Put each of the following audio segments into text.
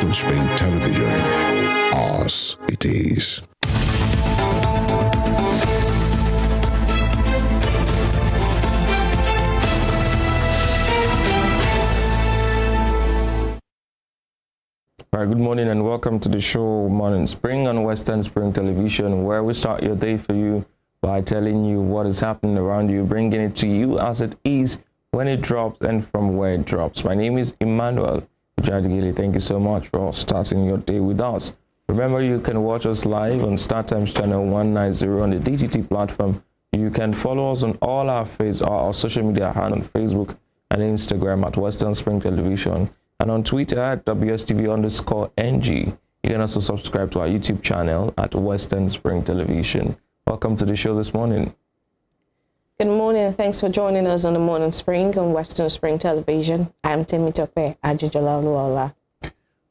Western Spring Television. Ours it is. All right, good morning and welcome to the show Morning Spring on Western Spring Television, where we start your day for you by telling you what is happening around you, bringing it to you as it is, when it drops, and from where it drops. My name is Emmanuel Ujadigili. Thank you so much for starting your day with us. Remember, you can watch us live on StarTimes channel 190 on the DTT platform. You can follow us on all our social media handles on Facebook and Instagram at Western Spring Television, and on Twitter at WSTV_NG. You can also subscribe to our YouTube channel at Western Spring Television. Welcome to the show this morning. Good morning, and thanks for joining us on the Morning Spring on Western Spring Television. I'm Temitope Ajijalaluola.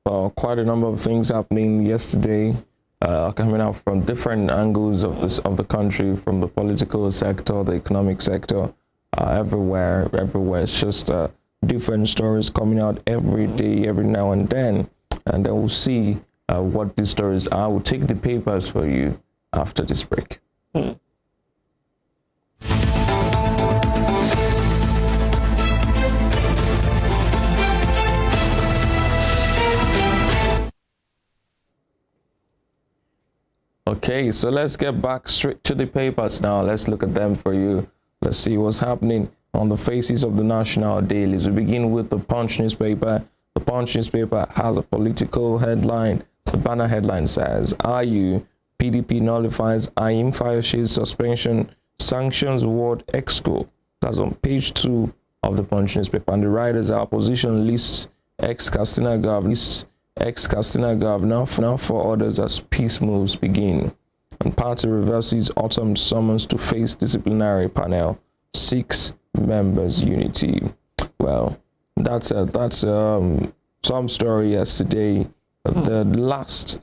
Well, quite a number of things happening yesterday, coming out from different angles of the country, from the political sector, the economic sector, everywhere. It's just different stories coming out every day, every now and then we'll see what these stories are. We'll take the papers for you after this break. Okay, so let's get back straight to the papers now. Let's look at them for you. Let's see what's happening on the faces of the national dailies. We begin with the Punch newspaper. The Punch newspaper has a political headline. The banner headline says, "IU PDP nullifies Ayim Fayoshe's suspension, sanctions ward Exco." That's on page 2 of the Punch newspaper. And the writers are opposition lists ex-Katsina governor now for orders as peace moves begin. And party reverses autumn summons to face disciplinary panel. 6 members unity. Well, that's some story yesterday. The last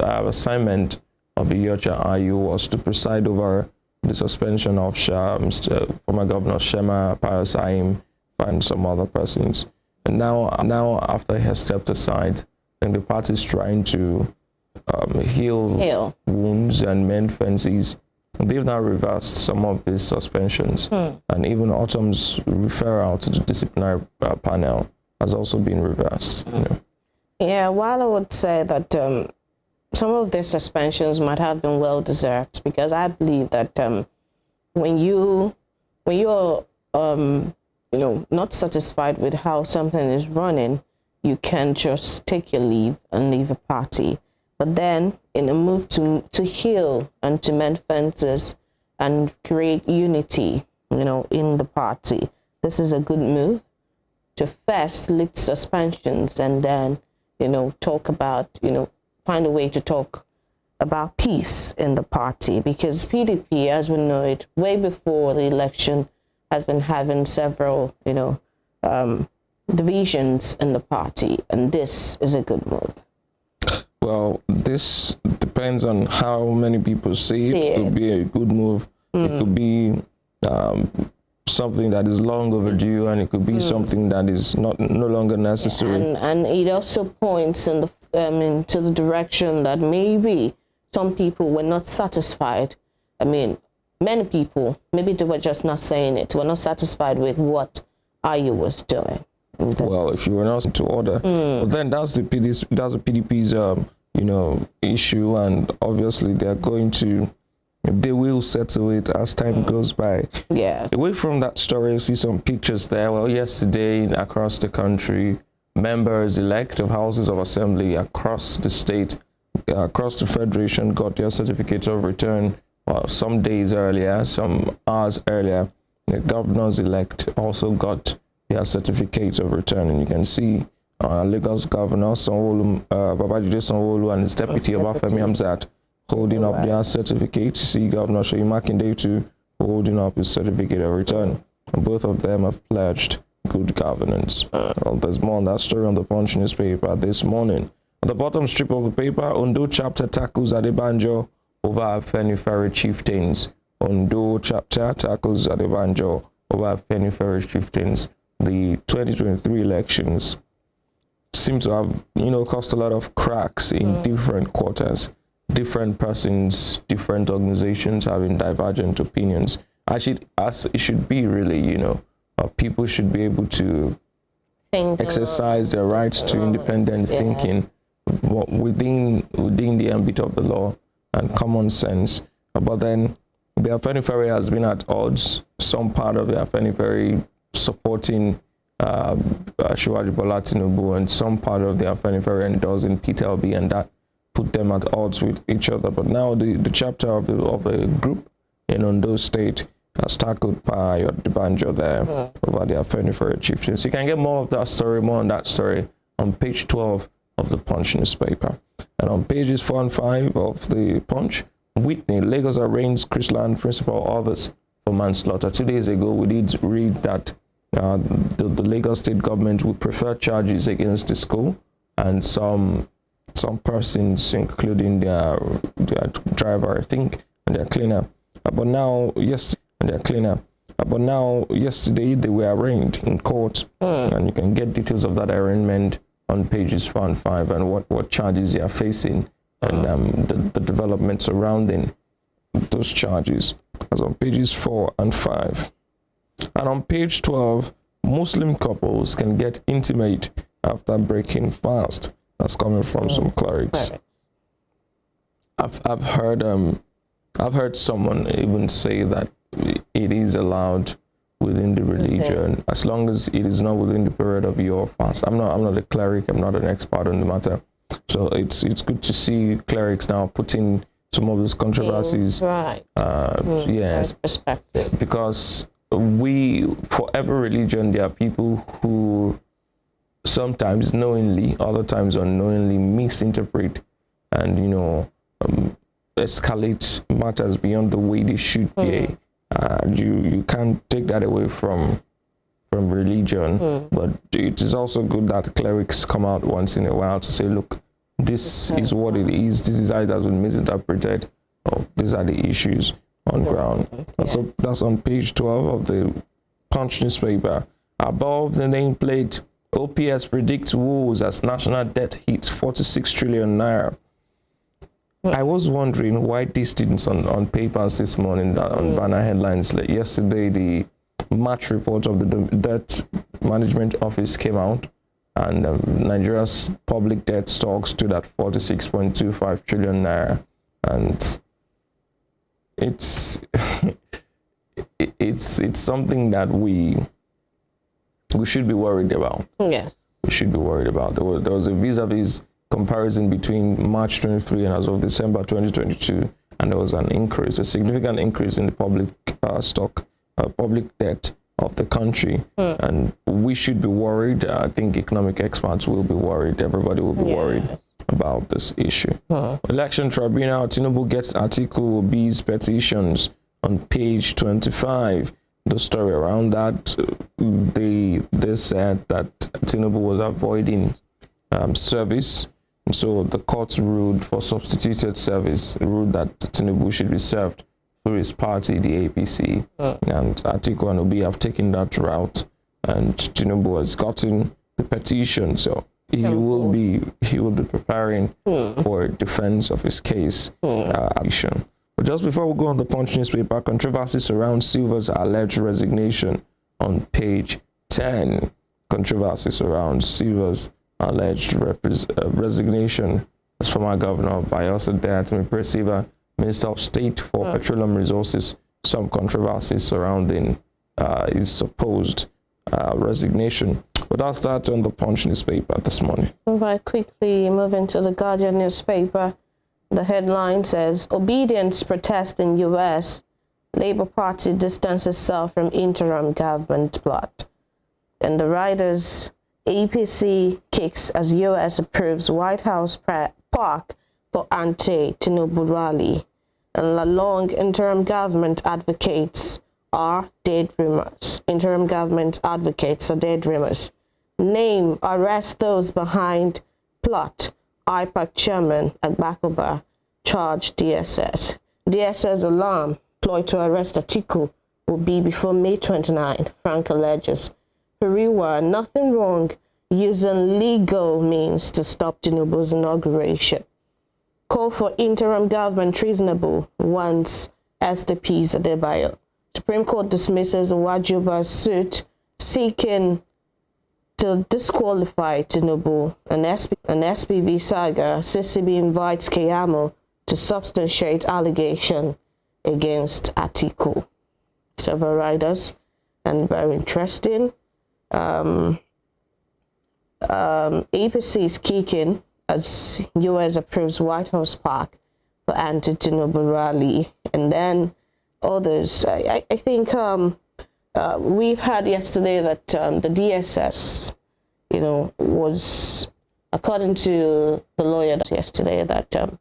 assignment of Iyorchia Ayu was to preside over the suspension of former Governor Shema Pius Ayim and some other persons. And now after he has stepped aside, and the party is trying to heal wounds and mend fences. They've now reversed some of these suspensions, and even Autumn's referral to the disciplinary panel has also been reversed. You know? Yeah, while I would say that some of the suspensions might have been well deserved, because I believe that when you're not satisfied with how something is running, you can just take your leave and leave a party. But then, in a move to heal and to mend fences and create unity, in the party, this is a good move to first lift suspensions and then, talk about, find a way to talk about peace in the party, because PDP, as we know it, way before the election, has been having several, divisions in the party, and this is a good move. Well, this depends on how many people see it. It could be a good move. It could be something that is long overdue, and it could be something that is no longer necessary. And it also points in the into the direction that maybe some people were not satisfied. Many people, maybe they were just not saying it, were not satisfied with what Ayu was doing. Well, if you were not to order, but then that's the PDP's issue, and obviously they will settle it as time goes by. Yeah. Away from that story, you see some pictures there. Well, yesterday across the country, members-elect of houses of assembly across the state, across the federation, got their certificate of return. Well, some days earlier, some hours earlier, the governors-elect also got their certificate of return, and you can see Lagos Governor Babajide Sanwo-Olu and his deputy Obafemi Hamzat holding up their certificate. You see Governor Seyi Makinde too holding up his certificate of return, and both of them have pledged good governance. Well, there's more on that story on the Punch newspaper this morning. On the bottom strip of the paper, Ondo chapter tackles Adebanjo over Afenifere chieftains. Ondo chapter tackles Adebanjo over Afenifere chieftains. The 2023 elections seem to have, caused a lot of cracks in different quarters, different persons, different organizations having divergent opinions. As it should be, really, people should be able to exercise their rights to independent thinking within the ambit of the law and common sense. But then the Afenifere has been at odds. Some part of the Afenifere supporting Asiwaju Bola Tinubu, and some part of the Afenifere endorsing Peter Obi, and that put them at odds with each other. But now the chapter of a group in Ondo State has tackled Payo Dibanjo there over the Afenifere chieftains. You can get more of that story, more on that story on page 12 of the Punch newspaper. And on pages 4 and 5 of the Punch, Whitney, Lagos arraigns Chrisland principal others for manslaughter. 2 days ago, we did read that the Lagos state government would prefer charges against the school and some persons, including their driver, I think, and their cleaner. But now, yesterday they were arraigned in court, and you can get details of that arraignment on pages 4 and 5 and what charges they are facing and the development surrounding those charges. As on pages 4 and 5. And on page 12, Muslim couples can get intimate after breaking fast. That's coming from some clerics. I've heard someone even say that it is allowed within the religion as long as it is not within the period of your fast. I'm not a cleric. I'm not an expert on the matter. So it's good to see clerics now putting some of these controversies. Yes, perspective. Because for every religion, there are people who sometimes knowingly, other times unknowingly misinterpret and escalate matters beyond the way they should be. You can't take that away from religion, but it is also good that clerics come out once in a while to say, look, this is what it is, this is how it has been misinterpreted, or these are the issues on ground. So that's on page 12 of the Punch newspaper. Above the nameplate, OPS predicts woes as national debt hits 46 trillion naira. I was wondering why these students on papers this morning on banner headlines. Like yesterday, the March report of the Debt Management Office came out, and Nigeria's public debt stock stood at 46.25 trillion naira, and it's something that we should be worried about. Yes, we should be worried about. There was a vis-a-vis comparison between March 23 and as of December 2022, and there was a significant increase in the public public debt of the country, and we should be worried. I think economic experts will be worried. Everybody will be worried about this issue. Election Tribunal, Tinubu gets Atiku Obi's petitions on page 25. The story around that, they said that Tinubu was avoiding service. And so the courts ruled for substituted service, ruled that Tinubu should be served through his party, the APC. And Atiku and Obi have taken that route, and Tinubu has gotten the petition. So he will be preparing for defense of his case. But just before we go on the Punch newspaper, controversy surrounds Silva's alleged resignation on page 10. Controversy surrounds Silva's alleged resignation as former governor Bayelsa Dayatimi Silva, Minister of State for Petroleum Resources. Some controversies surrounding his supposed resignation. But that's that on the Punch newspaper this morning. Very quickly, moving to the Guardian newspaper. The headline says, Obedience protest in U.S. Labour Party distances itself from interim government plot. And the writers, APC kicks as U.S. approves White House park for anti-Tinubu rally. And along interim government advocates are dead rumors. Interim government advocates are dead rumors. Name, arrest those behind plot. IPAC chairman Agbakoba charged DSS. DSS alarm ploy to arrest Atiku will be before May 29, Frank alleges. Periwa, nothing wrong using legal means to stop Tinubu's inauguration. Call for interim government reasonable once SDP's Adebayo. Supreme Court dismisses Wajuba's suit seeking to disqualify Tinubu. An SPV saga, CCB invites Keyamo to substantiate allegation against Atiku. Several writers, and very interesting. APC is kicking as US approves White House Park for anti-Tinubu rally, and then others. I think we've had yesterday that the DSS, was, according to the lawyer yesterday, that the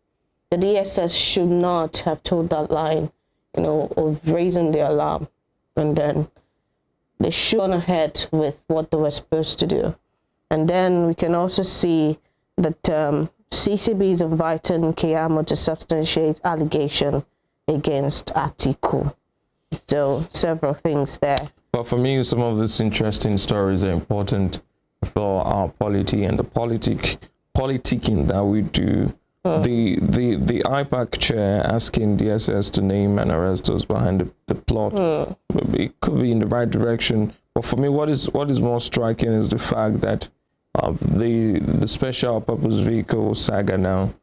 DSS should not have told that line, of raising the alarm, and then they should go ahead with what they were supposed to do. And then we can also see that CCB is inviting Keyamo to substantiate allegation against Atiku. So several things there. But for me, some of these interesting stories are important for our polity and the politicking that we do. The IPAC chair asking DSS to name and arrest those behind the plot. It could be in the right direction. But for me, what is more striking is the fact that the special purpose vehicle saga now,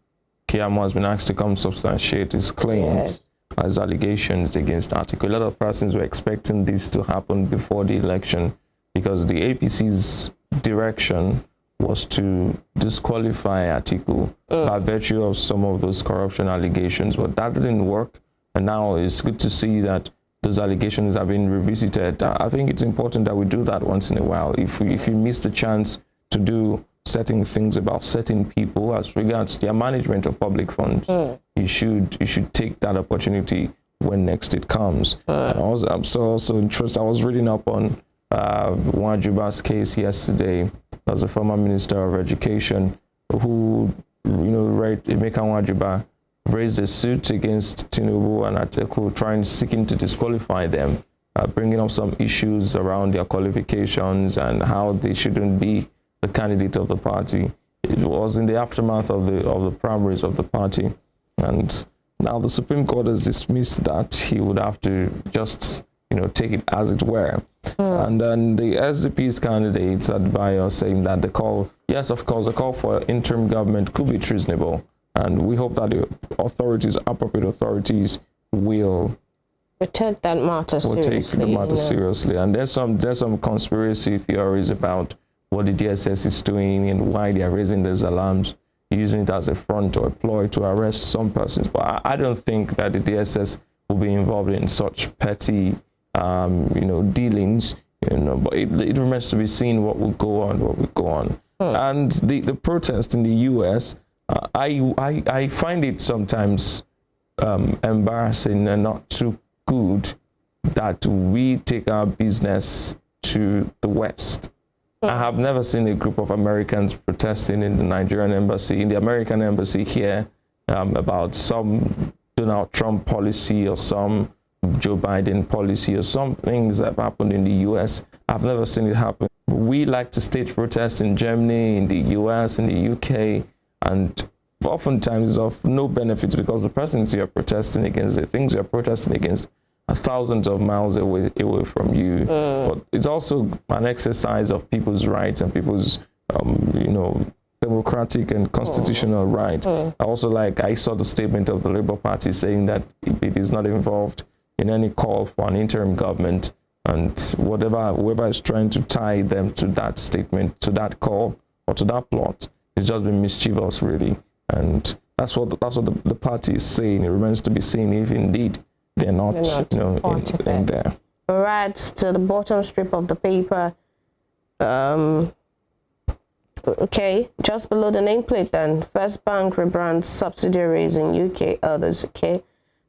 Keyamo has been asked to come substantiate his claims as allegations against Atiku. A lot of persons were expecting this to happen before the election because the APC's direction was to disqualify Atiku by virtue of some of those corruption allegations, but that didn't work. And now it's good to see that those allegations have been revisited. I think it's important that we do that once in a while. If you miss the chance to do certain things about certain people as regards their management of public funds, you should take that opportunity when next it comes. And I'm also interested. I was reading up on Wajuba's case yesterday. As a former Minister of Education, who Emeka Wajuba raised a suit against Tinubu and Atiku, seeking to disqualify them, bringing up some issues around their qualifications and how they shouldn't be the candidate of the party. It was in the aftermath of the primaries of the party, and now the Supreme Court has dismissed that. He would have to just take it as it were. And then the SDP's candidates Adebayo saying that the call for interim government could be treasonable, and we hope that the appropriate authorities will take that matter seriously. Take the matter seriously. And there's some conspiracy theories about what the DSS is doing and why they are raising those alarms, using it as a front or a ploy to arrest some persons. But I don't think that the DSS will be involved in such petty dealings, but it remains to be seen what will go on. And the protest in the US, I find it sometimes embarrassing and not too good that we take our business to the West. I have never seen a group of Americans protesting in the Nigerian embassy, in the American embassy here, about some Donald Trump policy or some Joe Biden policy or some things that have happened in the US. I've never seen it happen. We like to stage protests in Germany, in the US, in the UK, and oftentimes it's of no benefit because the persons you're protesting against, the things you're protesting against, are thousands of miles away from you. But it's also an exercise of people's rights and people's, democratic and constitutional rights. I saw the statement of the Labour Party saying that it is not involved in any call for an interim government, and whoever is trying to tie them to that statement, to that call, or to that plot, is just been mischievous, really. And that's what the party is saying. It remains to be seen if indeed they're not in there. Right to the bottom strip of the paper. Okay, just below the nameplate then. First Bank rebrands subsidiaries in UK, others, okay.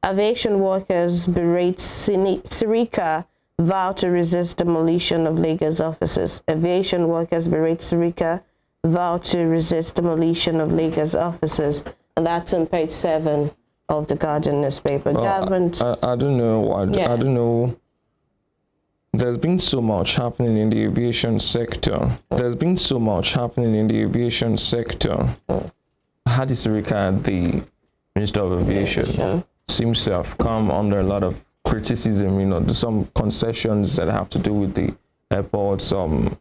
Aviation workers berate Sirika, vow to resist demolition of Lagos offices. Aviation workers berate Sirika, vow to resist demolition of Lagos offices. And that's on page 7 of the Guardian newspaper. Well, I don't know. I don't know There's been so much happening in the aviation sector. There's been so much happening in the aviation sector. Hadi Sirika, the Minister of Aviation, seems to have come under a lot of criticism. You know, some concessions that have to do with the airports. Now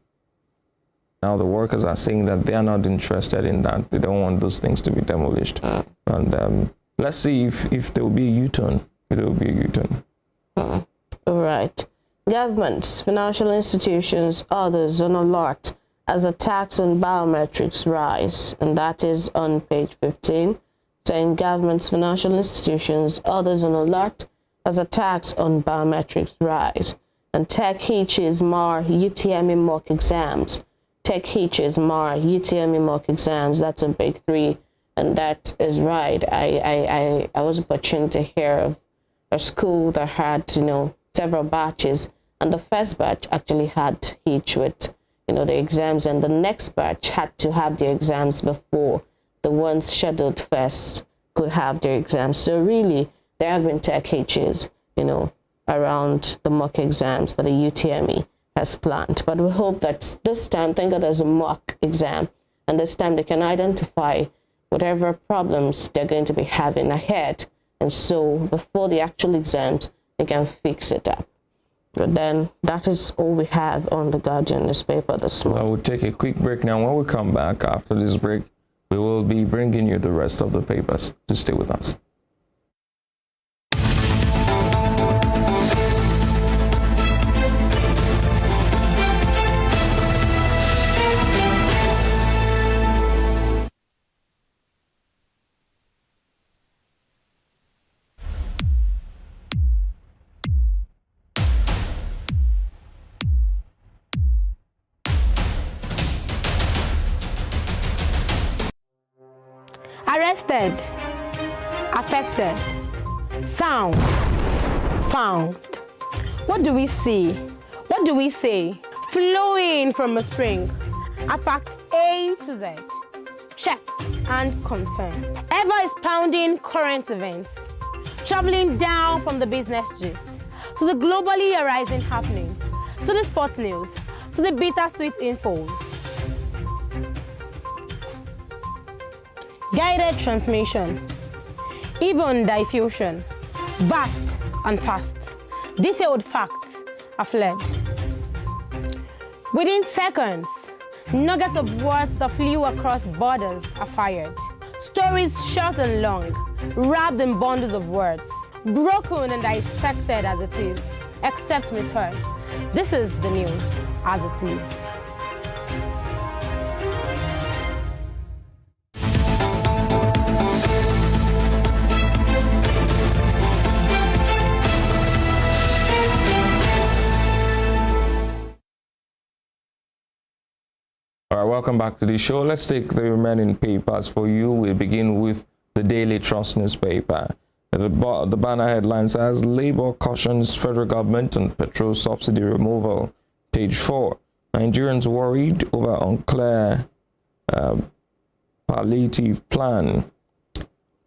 the workers are saying that they are not interested in that. They don't want those things to be demolished. And let's see if there will be a U-turn. There will be a U-turn. All right. Governments, financial institutions, others on alert as attacks on biometrics rise. And that is on page 15, saying governments, financial institutions, others on alert as attacks on biometrics rise. And tech hitches mar UTME mock exams. Tech hitches mar UTME mock exams. That's on page 3. And that is right. I was opportunity to hear of a school that had, several batches, and the first batch actually had hitch with, the exams, and the next batch had to have the exams before the ones scheduled first could have their exams. So really, there have been tech hitches, around the mock exams that the UTME has planned. But we hope that this time, thank God there's a mock exam, and this time they can identify whatever problems they're going to be having ahead. And so before the actual exams, they can fix it up. But then that is all we have on the Guardian newspaper this morning. Well, we'll take a quick break now. When we come back after this break, we will be bringing you the rest of the papers. To stay with us. Arrested, affected, sound, found. What do we see? What do we say? Flowing from a spring. A fact A to Z. Check and confirm. Ever is pounding current events. Traveling down from the business gist to the globally arising happenings, to the sports news, to the bittersweet infos. Guided transmission, even diffusion, vast and fast, detailed facts are fled. Within seconds, nuggets of words that flew across borders are fired. Stories short and long, wrapped in bundles of words, broken and dissected as it is, except misheard. This is the news as it is. All right, welcome back to the show. Let's take the remaining papers for you. We begin with the Daily Trust newspaper. The banner headline says, Labour cautions federal government on petrol subsidy removal. Page 4. Nigerians worried over unclear palliative plan.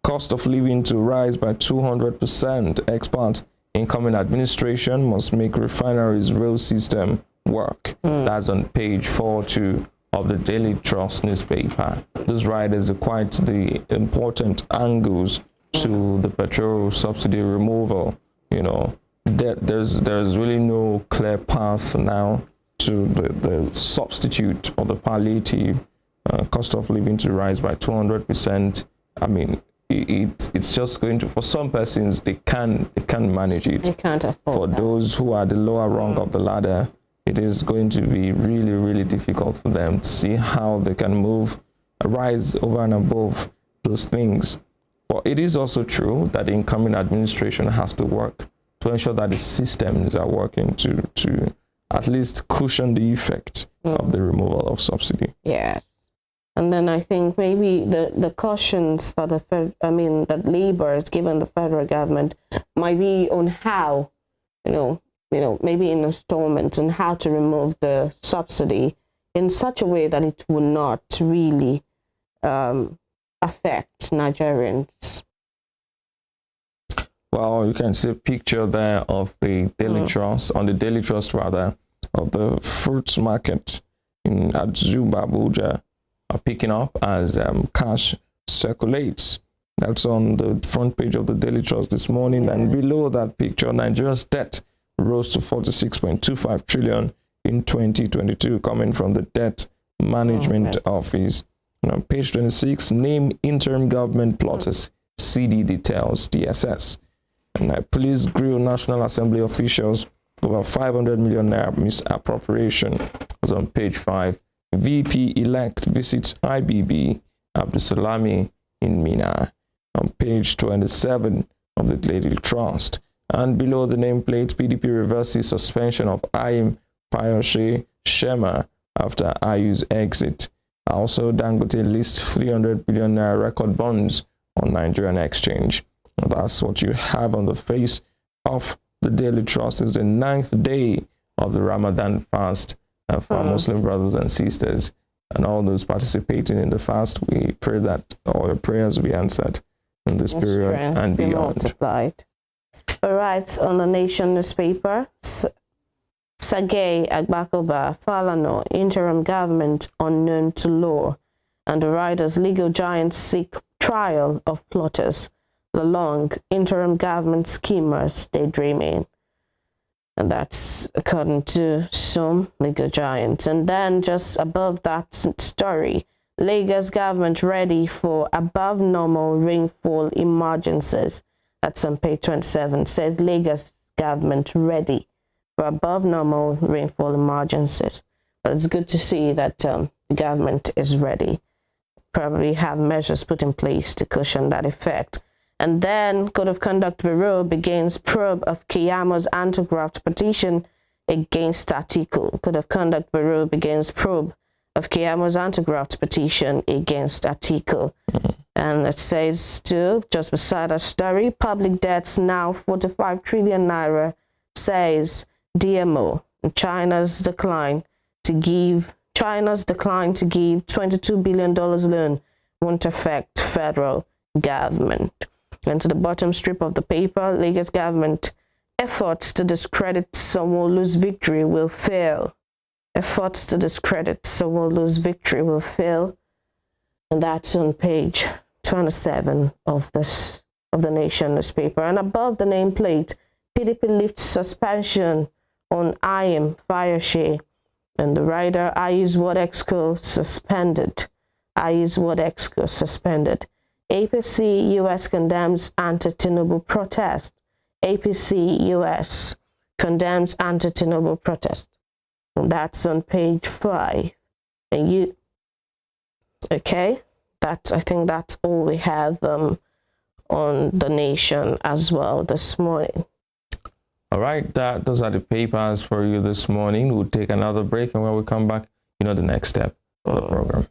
Cost of living to rise by 200%. Expert incoming administration must make refineries rail system work. That's on page 42 of the Daily Trust newspaper. This riders are quite the important angles to the petrol subsidy removal. There's really no clear path now to the substitute or the palliative cost of living to rise by 200%. I mean, it's just going to, for some persons, they can manage it. They can't afford For that. those who are the lower rung of the ladder, it is going to be really, really difficult for them to see how they can rise over and above those things. But it is also true that the incoming administration has to work to ensure that the systems are working to at least cushion the effect of the removal of subsidy. Yes. And then I think maybe the cautions that that Labour has given the federal government might be on how, maybe in installments, and how to remove the subsidy in such a way that it will not really affect Nigerians. Well, you can see a picture there of the Daily Trust, on the Daily Trust rather, of the fruits market in Azuba, Abuja, are picking up as cash circulates. That's on the front page of the Daily Trust this morning. And below that picture, Nigeria's debt rose to 46.25 trillion in 2022, coming from the Debt Management Office. And on page 26, name interim government plotters, CD details, DSS. And police grill National Assembly officials over 500 million naira misappropriation. Was on page 5. VP-elect visits IBB Abdusalami in Mina. On page 27 of the Daily Trust. And below the nameplate, PDP reverses suspension of Ayim Fayose Shema after Ayu's exit. Also, Dangote lists 300 billion naira record bonds on Nigerian exchange. And that's what you have on the face of the Daily Trust. It's the 9th day of the Ramadan fast for our Muslim brothers and sisters. And all those participating in the fast, we pray that all your prayers will be answered in this period and beyond. Multiplied. All right, on the Nation newspaper, Sergei Agbakoba, Falana, interim government unknown to law, and the writer's legal giants seek trial of plotters. The long interim government schemers daydreaming. And that's according to some legal giants. And then just above that story, Lagos government ready for above normal rainfall emergencies. That's on page 27. Says Lagos government ready for above normal rainfall emergencies. But it's good to see that the government is ready. Probably have measures put in place to cushion that effect. And then Code of Conduct Bureau begins probe of Keyamo's anti-graft petition against Atiku. Code of Conduct Bureau begins probe of Keyamo's anti-graft petition against Atiku. And it says too, just beside our story, public debts now 45 trillion naira, says DMO. China's decline to give $22 billion loan won't affect federal government. And to the bottom strip of the paper, Lagos government efforts to discredit Sanwo-Olu's victory will fail. Efforts to discredit Sanwo-Olu's victory will fail. And that's on page 27 of the Nation newspaper. And above the nameplate, PDP lifts suspension on Ayim Fayose. And the writer, Ayu's Word Exco suspended. Ayu's Word Exco suspended. APC US condemns anti-Tinubu protest. APC US condemns anti-Tinubu protest. And that's on page 5. And okay, I think that's all we have on the Nation as well this morning. All right, those are the papers for you this morning. We'll take another break, and when we come back, the next step of the program.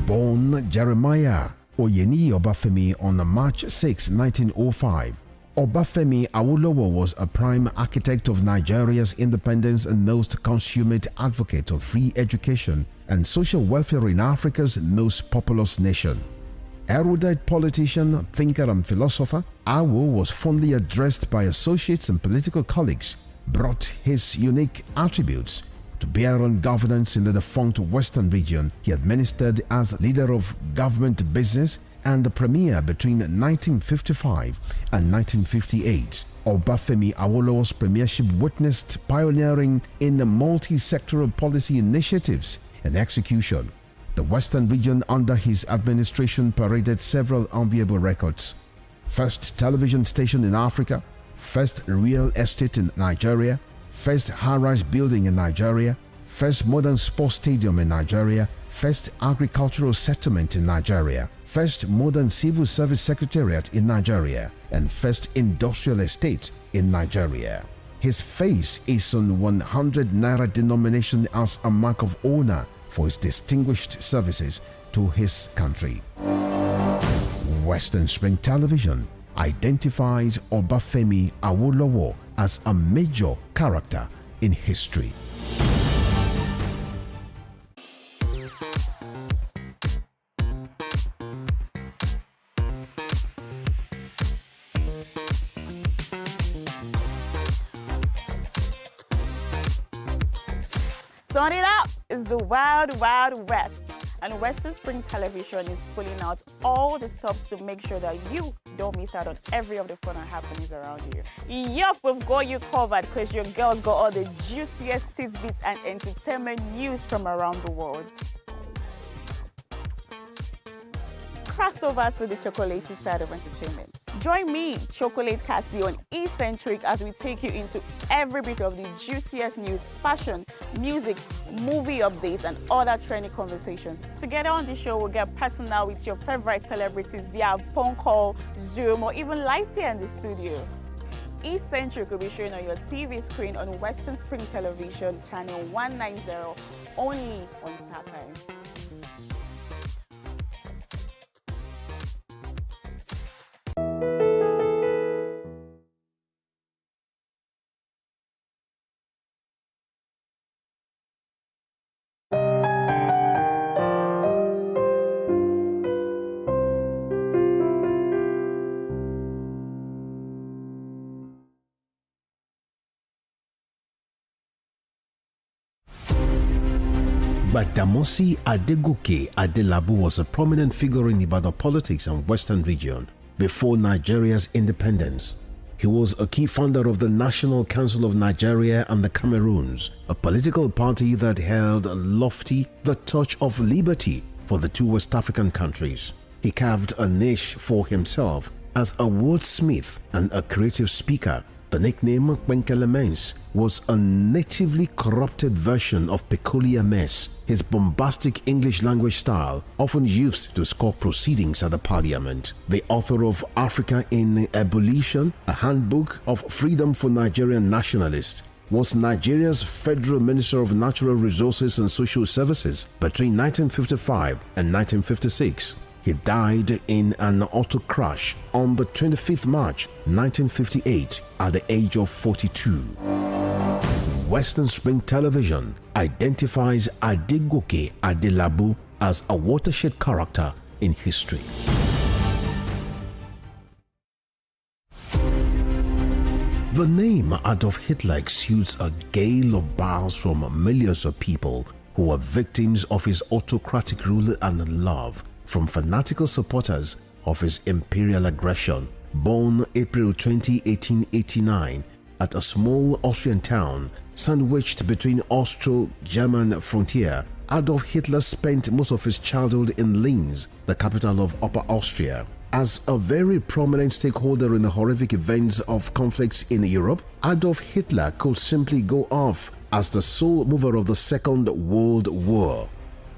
Born Jeremiah Oyeni Obafemi on March 6, 1905. Obafemi Awolowo was a prime architect of Nigeria's independence and most consummate advocate of free education and social welfare in Africa's most populous nation. Erudite politician, thinker and philosopher, Awo was fondly addressed by associates and political colleagues, brought his unique attributes to bear on governance in the defunct Western region. He administered as leader of government business and the premier between 1955 and 1958. Obafemi Awolowo's premiership witnessed pioneering in multi-sectoral policy initiatives and execution. The Western region under his administration paraded several enviable records. First television station in Africa, first real estate in Nigeria, first high-rise building in Nigeria, first modern sports stadium in Nigeria, first agricultural settlement in Nigeria, first modern civil service secretariat in Nigeria, and first industrial estate in Nigeria. His face is on 100 Naira denomination as a mark of honor for his distinguished services to his country. Western Spring Television identifies Obafemi Awolowo as a major character in history. Turn it up! It's the Wild Wild West, and Western Spring Television is pulling out all the stops to make sure that you don't miss out on every of the fun and happenings around you. Yup, we've got you covered because your girls got all the juiciest tidbits and entertainment news from around the world. Cross over to the chocolatey side of entertainment. Join me, Chocolate Cassie, on Eccentric as we take you into every bit of the juiciest news, fashion, music, movie updates, and other trending conversations. Together on the show, we'll get personal with your favorite celebrities via phone call, Zoom, or even live here in the studio. Eccentric will be shown on your TV screen on Western Spring Television, channel 190, only on StarTimes. Badamasi Adegoke Adelabu was a prominent figure in Ibadan politics and Western region before Nigeria's independence. He was a key founder of the National Council of Nigeria and the Cameroons, a political party that held lofty the torch of liberty for the two West African countries. He carved a niche for himself as a wordsmith and a creative speaker. The nickname Kwenkele was a natively corrupted version of peculiar mess, his bombastic English language style often used to score proceedings at the parliament. The author of Africa in Ebullition, a handbook of freedom for Nigerian nationalists, was Nigeria's Federal Minister of Natural Resources and Social Services between 1955 and 1956. He died in an auto crash on the 25th March 1958 at the age of 42. Western Spring Television identifies Adegoke Adelabu as a watershed character in history. The name Adolf Hitler exudes a gale of bile from millions of people who were victims of his autocratic rule and love, from fanatical supporters of his imperial aggression. Born April 20, 1889, at a small Austrian town sandwiched between Austro-German frontier, Adolf Hitler spent most of his childhood in Linz, the capital of Upper Austria. As a very prominent stakeholder in the horrific events of conflicts in Europe, Adolf Hitler could simply go off as the sole mover of the Second World War.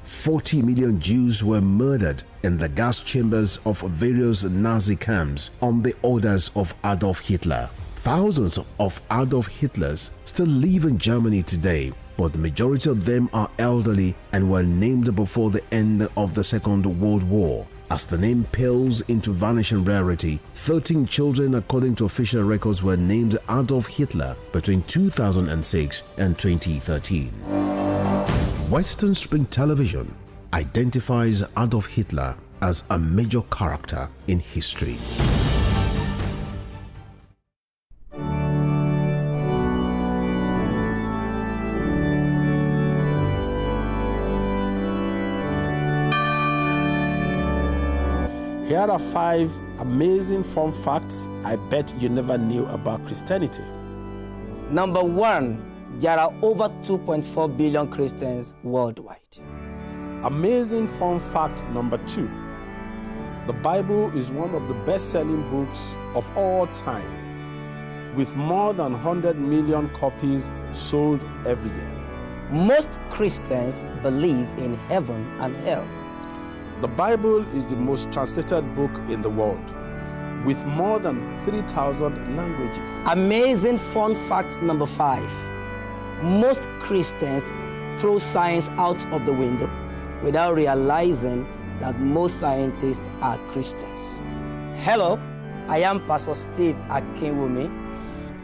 40 million Jews were murdered in the gas chambers of various Nazi camps on the orders of Adolf Hitler. Thousands of Adolf Hitlers still live in Germany today, but the majority of them are elderly and were named before the end of the Second World War. As the name pales into vanishing rarity, 13 children according to official records were named Adolf Hitler between 2006 and 2013. Western Spring Television identifies Adolf Hitler as a major character in history. Here are 5 amazing fun facts I bet you never knew about Christianity. Number 1. There are over 2.4 billion Christians worldwide. Amazing fun fact number 2. The Bible is one of the best-selling books of all time. with more than 100 million copies sold every year. Most Christians believe in heaven and hell. The Bible is the most translated book in the world, with more than 3,000 languages. Amazing fun fact number 5. Most Christians throw science out of the window without realizing that most scientists are Christians. Hello, I am Pastor Steve Akinwumi.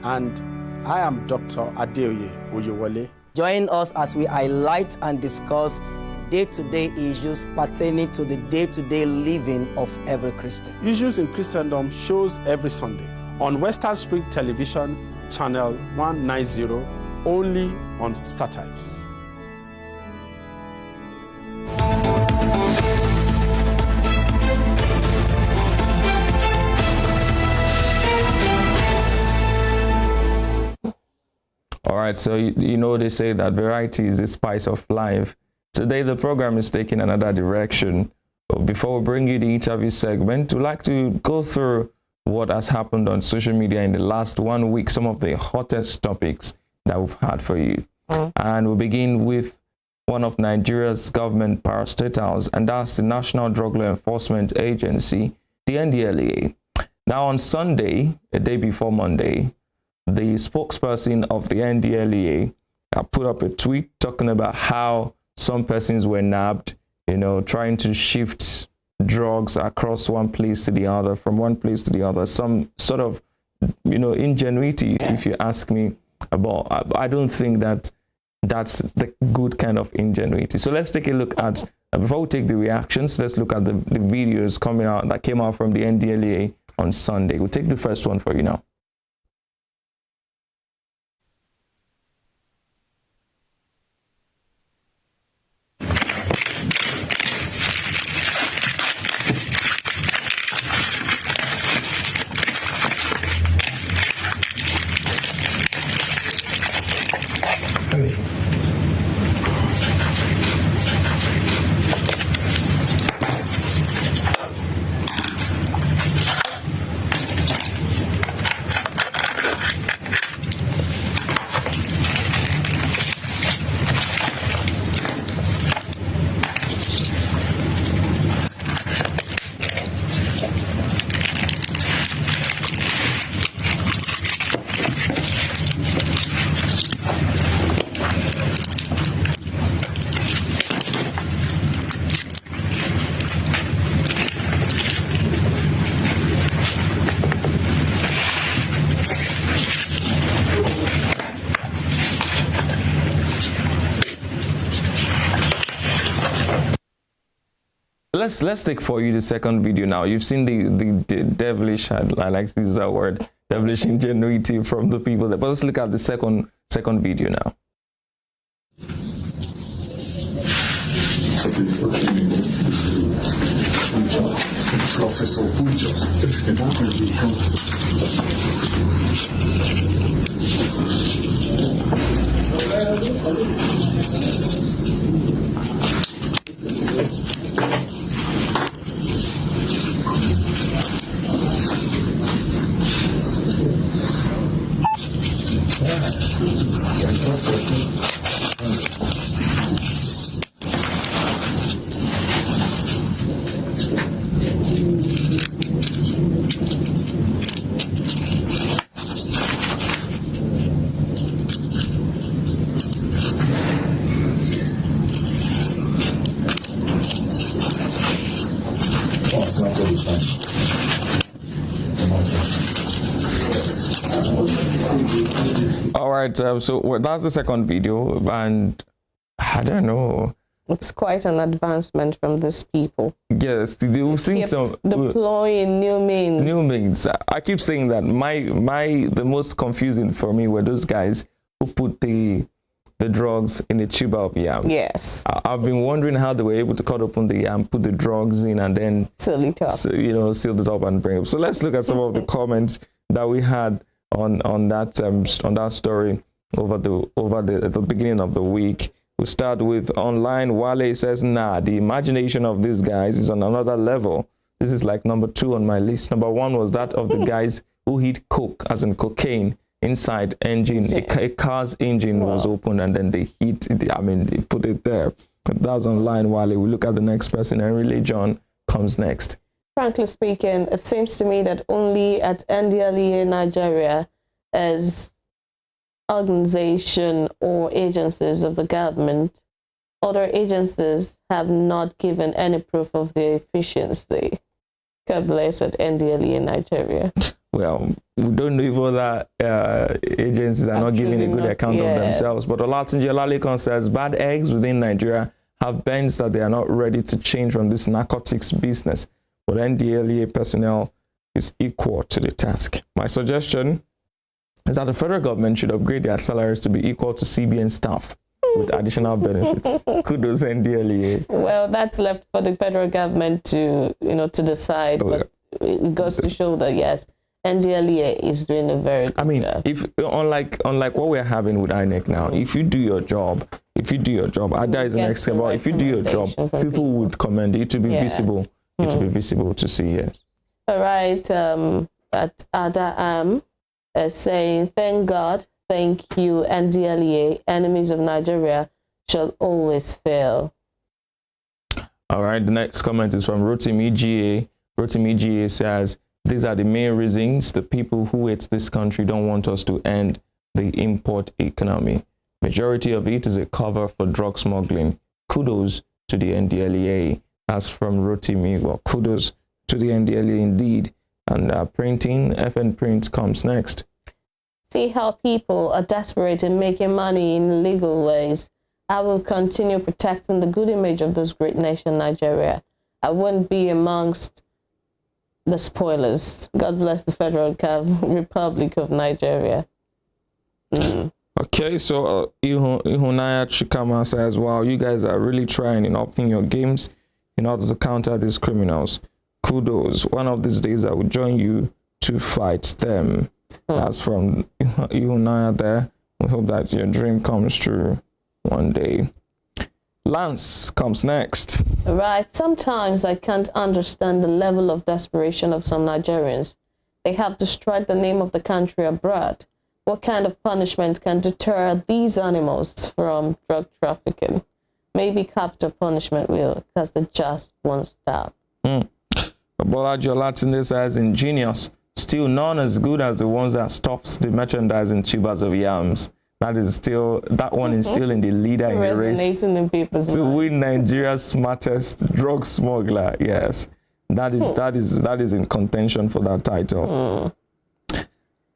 And I am Dr. Adeoye Oyewole. Join us as we highlight and discuss day-to-day issues pertaining to the day-to-day living of every Christian. Issues in Christendom shows every Sunday on Western Spring Television, channel 190, only on Star Times. All right, so you know they say that variety is the spice of life. Today the program is taking another direction. But before we bring you the interview segment, we'd like to go through what has happened on social media in the last 1 week, some of the hottest topics that we've had for you. And we'll begin with one of Nigeria's government parastatals, and that's the National Drug Law Enforcement Agency, the NDLEA. Now on Sunday, a day before Monday, the spokesperson of the NDLEA put up a tweet talking about how some persons were nabbed, trying to shift drugs across one place to the other, from one place to the other. Some sort of, ingenuity, if you ask me about. I don't think that that's the good kind of ingenuity. So let's take a look at, before we take the reactions, let's look at the videos that came out from the NDLEA on Sunday. We'll take the first one for you now. Let's take for you the second video now. You've seen the devilish, I like to use that word, devilish ingenuity from the people there. But let's look at the second video now. Professor Bujos. All right, so that's the second video, and I don't know. It's quite an advancement from these people. Yes, we've seen some deploying new means. New means. I keep saying that the most confusing for me were those guys who put the drugs in the tuber of yam. Yes. I've been wondering how they were able to cut open the yam, put the drugs in, and then seal it up. Seal it up and bring it up. So let's look at some of the comments that we had on that story over at the beginning of the week. We'll start with online. Wale says, nah, the imagination of these guys is on another level. This is like number 2 on my list. Number 1 was that of the guys who hid coke, as in cocaine, inside engine. A car's engine was opened, and then they they put it there. That's online. While we look at the next person, Henry John comes next. Frankly speaking, it seems to me that only at NDLEA Nigeria as organization or agencies of the government, other agencies have not given any proof of their efficiency. God bless at NDLEA Nigeria. Well, we don't know if other agencies are not giving a good account of themselves. But Olatunji Olalekan says bad eggs within Nigeria have bends that they are not ready to change from this narcotics business. But NDLEA personnel is equal to the task. My suggestion is that the federal government should upgrade their salaries to be equal to CBN staff with additional benefits. Kudos NDLEA. Well, that's left for the federal government to to decide. But it goes to show that yes, NDLEA is doing a very good job. If unlike what we're having with INEC now, if you do your job, Ada is an example. If you do your job, people would commend it to be visible. It to be visible to see. Yes. All right. At Ada saying, thank God, thank you, NDLEA. Enemies of Nigeria shall always fail. All right. The next comment is from Rotimi GA. Rotimi GA says, these are the main reasons the people who hate this country don't want us to end the import economy. Majority of it is a cover for drug smuggling. Kudos to the NDLEA. As from Rotimi, well, kudos to the NDLEA indeed. And printing, FN Print comes next. See how people are desperate in making money in illegal ways. I will continue protecting the good image of this great nation, Nigeria. I wouldn't be amongst the spoilers. God bless the Federal Republic of Nigeria. Okay, so Ihunaya Chikama says, wow, you guys are really trying in upping your games in order to counter these criminals. Kudos. One of these days I will join you to fight them. That's from Ihunaya there. We hope that your dream comes true one day. Lance comes next. Right. Sometimes I can't understand the level of desperation of some Nigerians. They have destroyed the name of the country abroad. What kind of punishment can deter these animals from drug trafficking? Maybe capital punishment will, because the just won't stop. Bolaji Olatunde says ingenious, still none as good as the ones that stops the merchandising tubers of yams. That one is still in the leader in the race in people's to minds. win Nigeria's smartest drug smuggler. Yes, that is in contention for that title.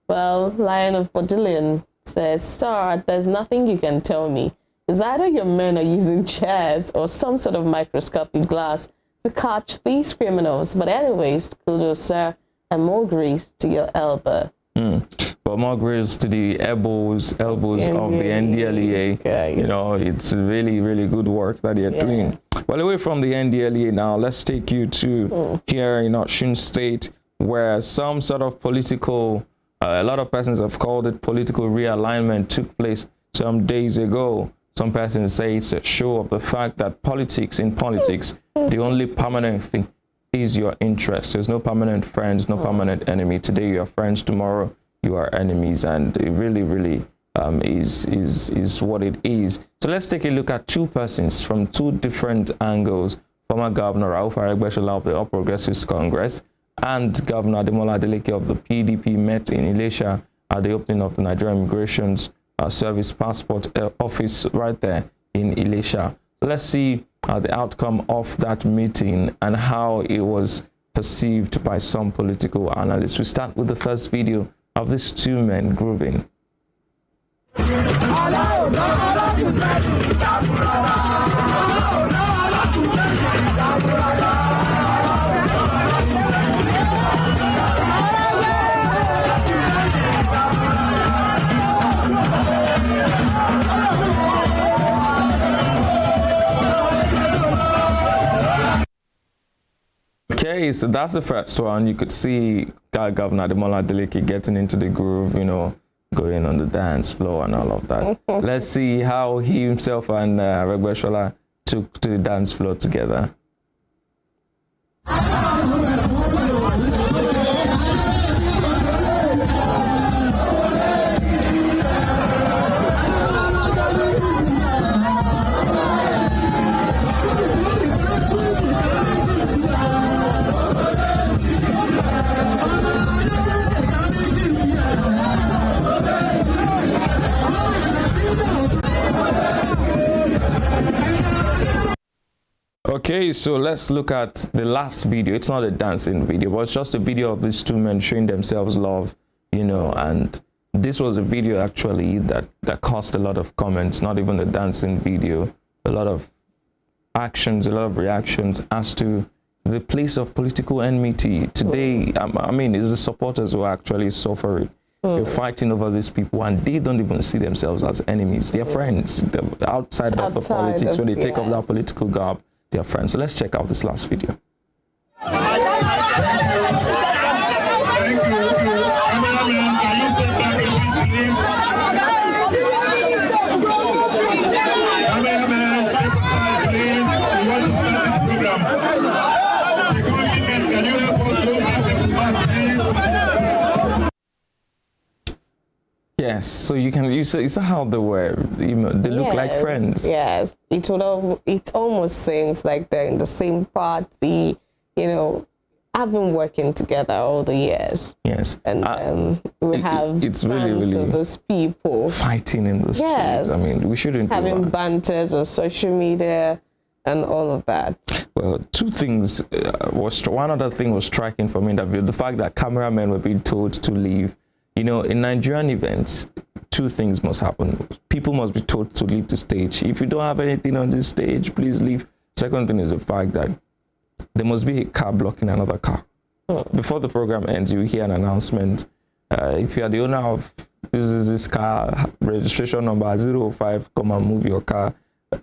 Well, Lion of Bodleian says, sir, there's nothing you can tell me. It's either your men are using chairs or some sort of microscopic glass to catch these criminals. But anyways, kudos, sir, and more grease to your elbow. But more grace to the elbows of the NDLEA. Guys. You know, it's really, really good work that they're doing. Well, away from the NDLEA now, let's take you to here in Osun State, where some sort of political, a lot of persons have called it political realignment, took place some days ago. Some persons say it's a show of the fact that in politics, the only permanent thing is your interest. There's no permanent friends, no permanent enemy. Today you are friends, tomorrow you are enemies, and it really, really is what it is. So let's take a look at two persons from two different angles. Former Governor Rauf Aregbesola of the All Progressives Congress and Governor Ademola Adeleke of the PDP met in Ilesha at the opening of the Nigerian Immigrations Service Passport Office right there in Ilesha. So let's see the outcome of that meeting and how it was perceived by some political analysts. We start with the first video of these two men grooving. Okay, so that's the first one. You could see Governor Ademola Adeleke getting into the groove, you know, going on the dance floor and all of that. Let's see how he himself and Aregbesola took to the dance floor together. Okay, so let's look at the last video. It's not a dancing video, but it's just a video of these two men showing themselves love, you know, and this was a video actually that caused a lot of comments, not even a dancing video, a lot of actions, a lot of reactions as to the place of political enmity. Today, I mean, it's the supporters who are actually suffering. You're fighting over these people, and they don't even see themselves as enemies. They're friends. They're outside of the politics. When they take off that political garb, they're friends. So let's check out this last video. Thank you. Cameraman, can you step back a bit, please? Cameraman, step aside, please. We want to start this program. Security men, can you help us go back please? Yes, so you saw how they were. They look like friends. Yes, it almost seems like they're in the same party. You know, I've been working together all the years. Yes, and it's really those people fighting in the streets. I mean, we shouldn't having banters on social media and all of that. Well, two things. One other thing was striking for me in that video: the fact that cameramen were being told to leave. You know, in Nigerian events, two things must happen. People must be told to leave the stage. If you don't have anything on this stage, please leave. Second thing is the fact that there must be a car blocking another car. Before the program ends, you hear an announcement. If you are the owner of this car, registration number 05, come and move your car.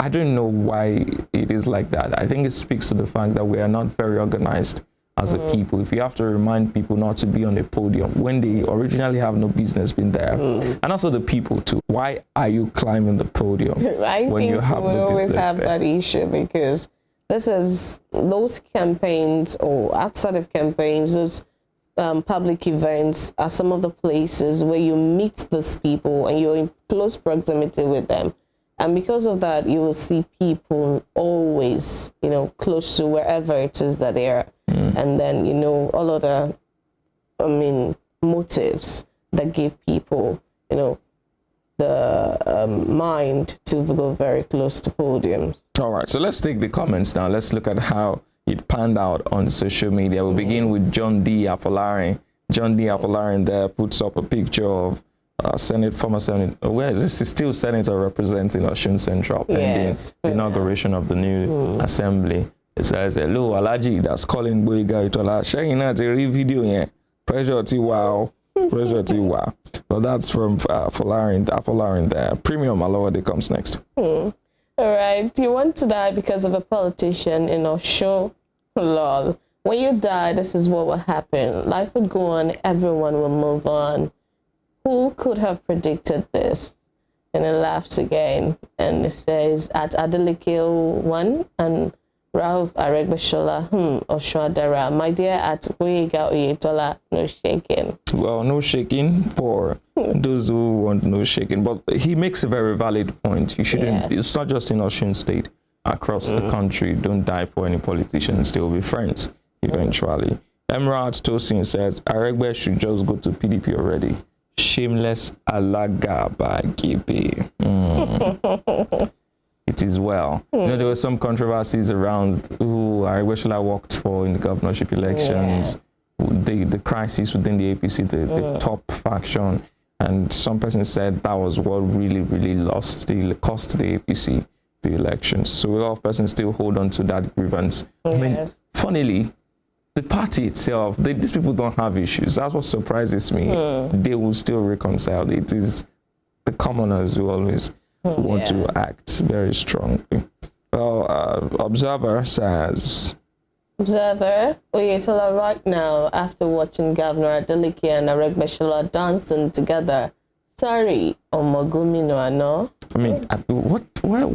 I don't know why it is like that. I think it speaks to the fact that we are not very organized as a people. If you have to remind people not to be on a podium when they originally have no business being there, and also the people too. Why are you climbing the podium when you have no business there? I think we always have that issue because this is those campaigns or outside of campaigns, those public events are some of the places where you meet these people and you're in close proximity with them. And because of that, you will see people always, you know, close to wherever it is that they are. And then, you know, all of the, motives that give people, you know, the mind to go very close to podiums. All right, so let's take the comments now. Let's look at how it panned out on social media. We'll begin with John D. Afolarin. John D. Afolarin there puts up a picture of former Senate, where is this? He's still Senator representing Osun Central, pending the inauguration of the new assembly. It says, hello, Alaji, that's calling Boyega Itola. Sharing out a real video here. Pressure to wow. Pressure to wow. Well, that's from Afolarin there. Premium Alawade comes next. All right. You want to die because of a politician in Osun? Lol. When you die, this is what will happen. Life would go on. Everyone will move on. Who could have predicted this? And it laughs again. And it says, at Adeleke 1 and Rauf Aregbesola, Osuadara, my dear at Boyega Oyetola, no shaking. Well, no shaking for those who want no shaking. But he makes a very valid point. You shouldn't, it's not just in Osun State, across the country. Don't die for any politicians. They will be friends eventually. Emerald Tosin says, Aregbe should just go to PDP already. Shameless alaga by GP. It is well. You know, there were some controversies around who Aregbesola worked for in the governorship elections, the crisis within the APC, the top faction, and some person said that was what really cost the APC the elections. So a lot of persons still hold on to that grievance. I mean, funnily, the party itself, these people don't have issues. That's what surprises me. They will still reconcile. It is the commoners who always want to act very strongly. Well, Observer says... Observer, Oyetola right now, after watching Governor Adeleke and Aregbesola dancing together. Sorry, Omogumino, no? I mean,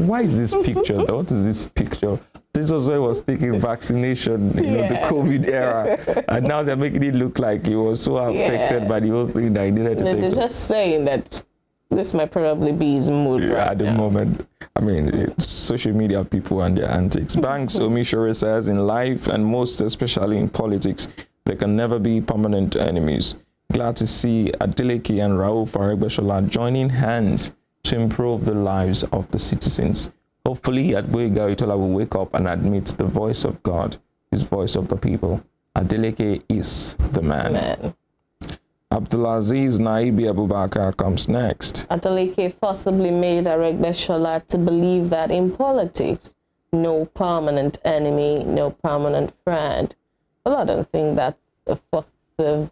why is this picture? What is this picture? This was where he was taking vaccination, you know, the COVID era. And now they're making it look like he was so affected by the whole thing that he needed to take. They're just saying that this might probably be his mood right at the moment. I mean, it's social media people and their antics. Banks Omishore says, in life and most especially in politics, there can never be permanent enemies. Glad to see Adeleke and Rauf Aregbesola joining hands to improve the lives of the citizens. Hopefully, Agboyega Oyetola will wake up and admit the voice of God, his voice of the people. Adeleke is the man. Abdulaziz Naibi Abubakar comes next. Adeleke forcibly made Aregbesola to believe that in politics, no permanent enemy, no permanent friend. Well, I don't think that's a forcible,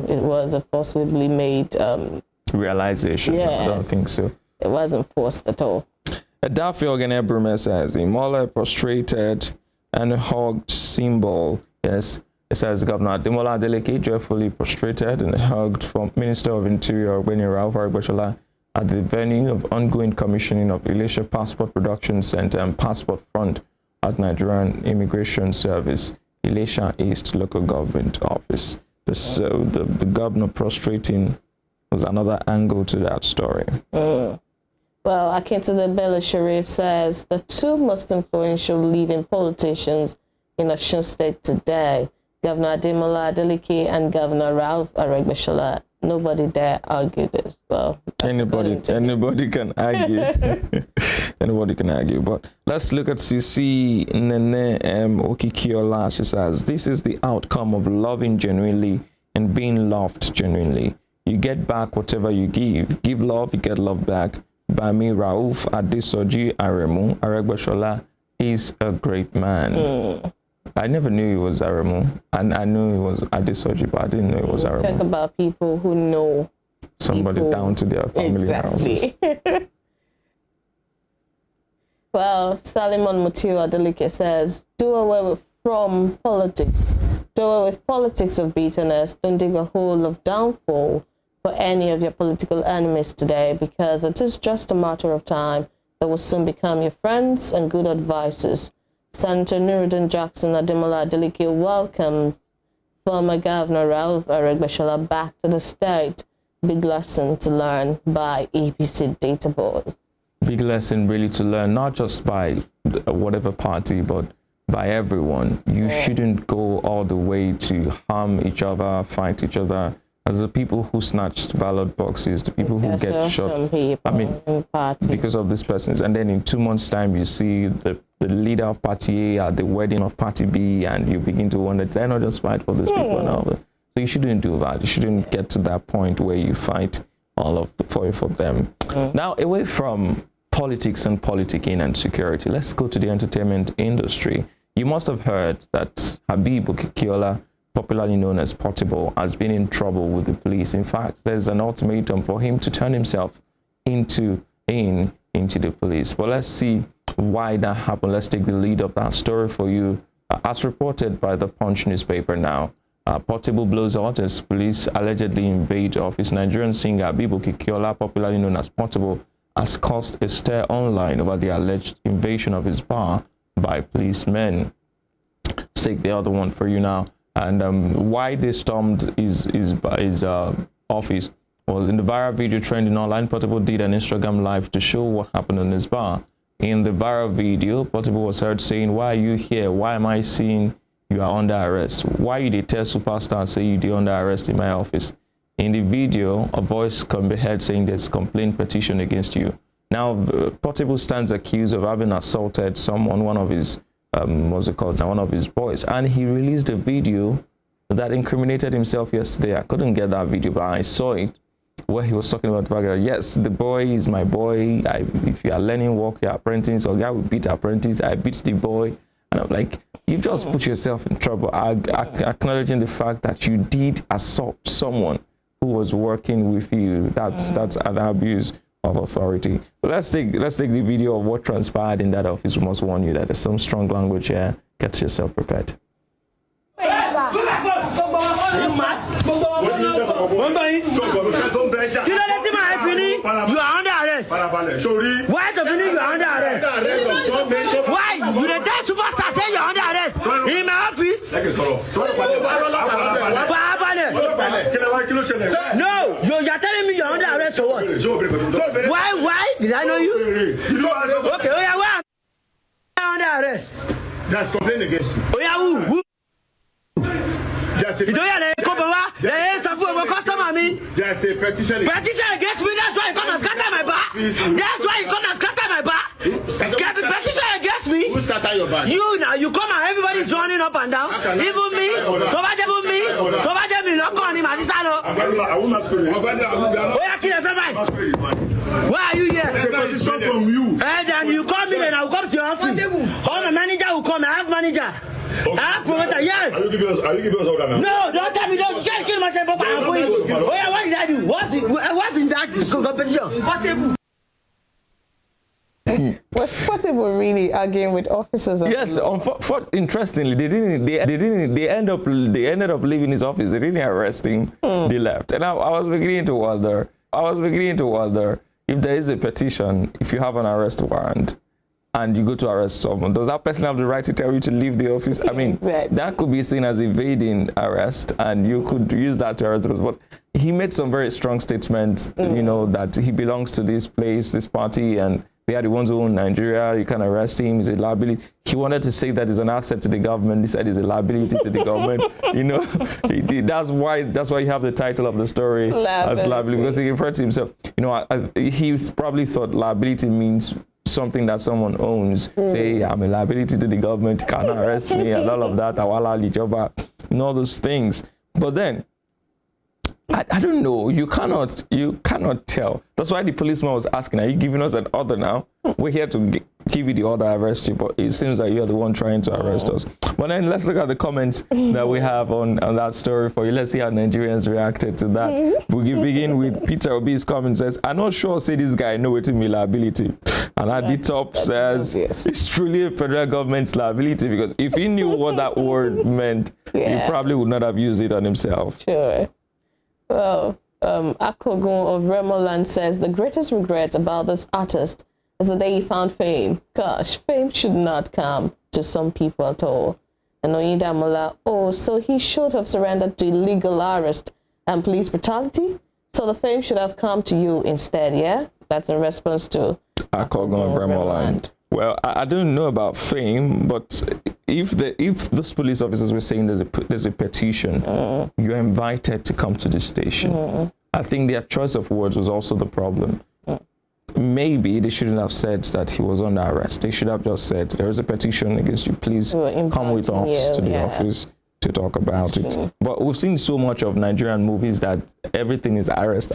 it was a forcibly made realization. Yes. I don't think so. It wasn't forced at all. Daffy Ogenebrume says, Imola prostrated and hugged symbol. Yes, it says Governor Ademola Adeleke joyfully prostrated and hugged from Minister of Interior Ogbeni Ralph Aregbesola at the venue of ongoing commissioning of Ilesha Passport Production Center and Passport Front at Nigerian Immigration Service, Ilesha East Local Government Office. So the governor prostrating was another angle to that story. Well, Akintade Bello Sharif says the two most influential leading politicians in Osun State today, Governor Ademola Adeleke and Governor Ralph Aregbesola, nobody dare argue this. Well, anybody can argue. Anybody can argue. But let's look at CC Nene Okikiola. She says, this is the outcome of loving genuinely and being loved genuinely. You get back whatever you give. Give love, you get love back. Bami Rauf Adesoji Aremu Aregbesola is a great man. I never knew he was Aremu, and I knew he was Adesoji, but I didn't know he was Aremu. Talk about people who know somebody people. Down to their family houses. Well, Salimon Mutiu Adeleke says, do away from politics. Do away with politics of bitterness. Don't dig a hole of downfall for any of your political enemies today, because it is just a matter of time. They will soon become your friends and good advisors. Senator Nuruddin Jackson Ademola Adeleke welcomes former Governor Ralph Aregbesola back to the state. Big lesson to learn by APC data boys. Big lesson really to learn, not just by whatever party, but by everyone. You shouldn't go all the way to harm each other, fight each other. As the people who snatched ballot boxes, the people who get shot, because of these persons. And then in 2 months' time, you see the leader of Party A at the wedding of Party B, and you begin to wonder, did I not just fight for these people and all that? So you shouldn't do that. You shouldn't get to that point where you fight all of the for them. Now, away from politics and politicking and security, let's go to the entertainment industry. You must have heard that Habib Okikiola, popularly known as Portable, has been in trouble with the police. In fact, there's an ultimatum for him to turn himself into the police. But let's see why that happened. Let's take the lead of that story for you. As reported by the Punch newspaper now, Portable blows out as police allegedly invade office. Nigerian singer Habib Okikiola, popularly known as Portable, has caused a stir online over the alleged invasion of his bar by policemen. Let's take the other one for you now. And why they stormed his office. Well, in the viral video trending online, Portable did an Instagram live to show what happened in his bar. In the viral video, Portable was heard saying, "Why are you here? Why am I seeing you are under arrest? Why you tell superstar and say you are under arrest in my office?" In the video, a voice can be heard saying there's complaint petition against you. Now, Portable stands accused of having assaulted someone, one of his one of his boys, and he released a video that incriminated himself yesterday. I couldn't get that video, but I saw it, where he was talking about the fact that, yes, the boy is my boy. If you are learning work, your apprentice, or guy will beat apprentice, I beat the boy. And I'm like, you've just put yourself in trouble, acknowledging the fact that you did assault someone who was working with you. That's an abuse of authority. So let's take the video of what transpired in that office. We must warn you that there's some strong language here. Get yourself prepared. You don't let him have Fini. You are under arrest. Why the Fini you are under arrest? Why? You the dead superstar say you are under arrest in my office? No, you are telling me you are under arrest or what? Why? Did I know you? Okay, oh yeah, why? Under arrest. That's complaint against you. Oh yeah, who? There's a petition. Petition against me. That's why you come and scatter my bar. That's why you come and scatter my bar. Get the petition against me. Who started your back? You now, you come and everybody's running up and down. Even me. Cover me. Look on him, Adisano. I will masquerade. Why are you here? Petition from you. And then you come in and I'll come to your office. All the manager will come. I have manager. I have promoter, yes. Are you giving us order now? No, don't tell me. Don't just kill myself up. Oh yeah, what did I do? What's in that competition? Was Portable really arguing with officers? Yes, interestingly, they ended up leaving his office. They didn't arrest him. They left, and I was beginning to wonder. If there is a petition, if you have an arrest warrant, and you go to arrest someone, does that person have the right to tell you to leave the office? I mean, exactly. That could be seen as evading arrest, and you could use that to arrest us. But he made some very strong statements, that he belongs to this place, this party, and they are the ones who own Nigeria. You can arrest him. He's a liability. He wanted to say that he's an asset to the government. He said he's a liability to the government. That's why you have the title of the story as liability, because he referred to himself. He probably thought liability means something that someone owns. Say, I'm a liability to the government, cannot arrest me, and all of that, all those things. But then, I don't know, you cannot tell. That's why the policeman was asking, are you giving us an order now? We're here to give you the order, arrest you, but it seems like you're the one trying to arrest us. But then let's look at the comments that we have on that story for you. Let's see how Nigerians reacted to that. We begin with Peter Obi's comment says, I'm not sure say this guy know what mean liability. And at the top says, it's truly a federal government's liability, because if he knew what that word meant, he probably would not have used it on himself. Sure. Well, Akogun of Remoland says, the greatest regret about this artist is the day he found fame. Gosh, fame should not come to some people at all. And Oyinda Mola, so he should have surrendered to illegal arrest and police brutality? So the fame should have come to you instead, yeah? That's in response to Akogun of Remoland. Well, I don't know about fame, but if those police officers were saying there's a petition, you're invited to come to the station. I think their choice of words was also the problem. Maybe they shouldn't have said that he was under arrest. They should have just said, there is a petition against you. Please come with us to the office to talk about it. But we've seen so much of Nigerian movies that everything is arrest.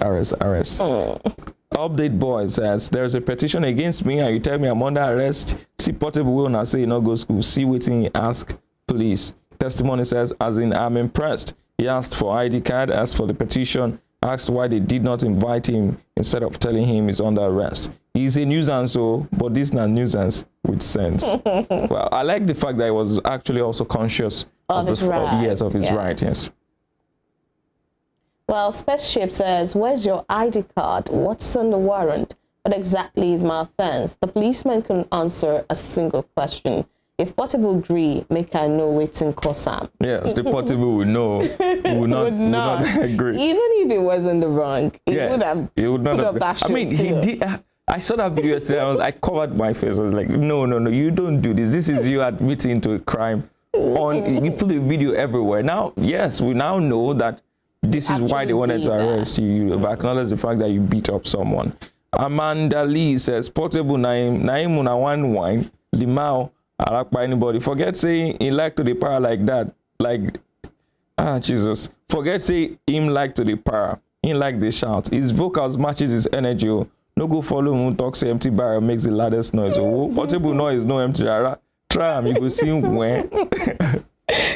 Update Boy says, there's a petition against me and you tell me I'm under arrest. See Portable will not say no go school. See waiting, ask police. Testimony says, as in, I'm impressed. He asked for ID card, asked for the petition, asked why they did not invite him instead of telling him he's under arrest. He's a nuisance, but this is not nuisance with sense. Well, I like the fact that he was actually also conscious of his right. Yes. Well, Spaceship says, where's your ID card? What's on the warrant? What exactly is my offense? The policeman can answer a single question. If Portable agree, make I know what's in Kosam. Yes, the Portable would know. Would not agree. Even if it wasn't the wrong, it would not have. I mean, he did. I saw that video yesterday. I covered my face. I was like, no, you don't do this. This is you admitting to a crime. You put the video everywhere. Now, yes, we now know that this is why they wanted to arrest you. You have acknowledged the fact that you beat up someone. Amanda Lee says, Portable Naim una one wine, Limao, Arak by anybody. Forget saying he like to the power like that. Jesus. Forget saying him like to the power. He like the shout. His vocals matches his energy. No go follow him, talk say empty barrel makes the loudest noise. Portable noise, no empty. Try him, you go see him when.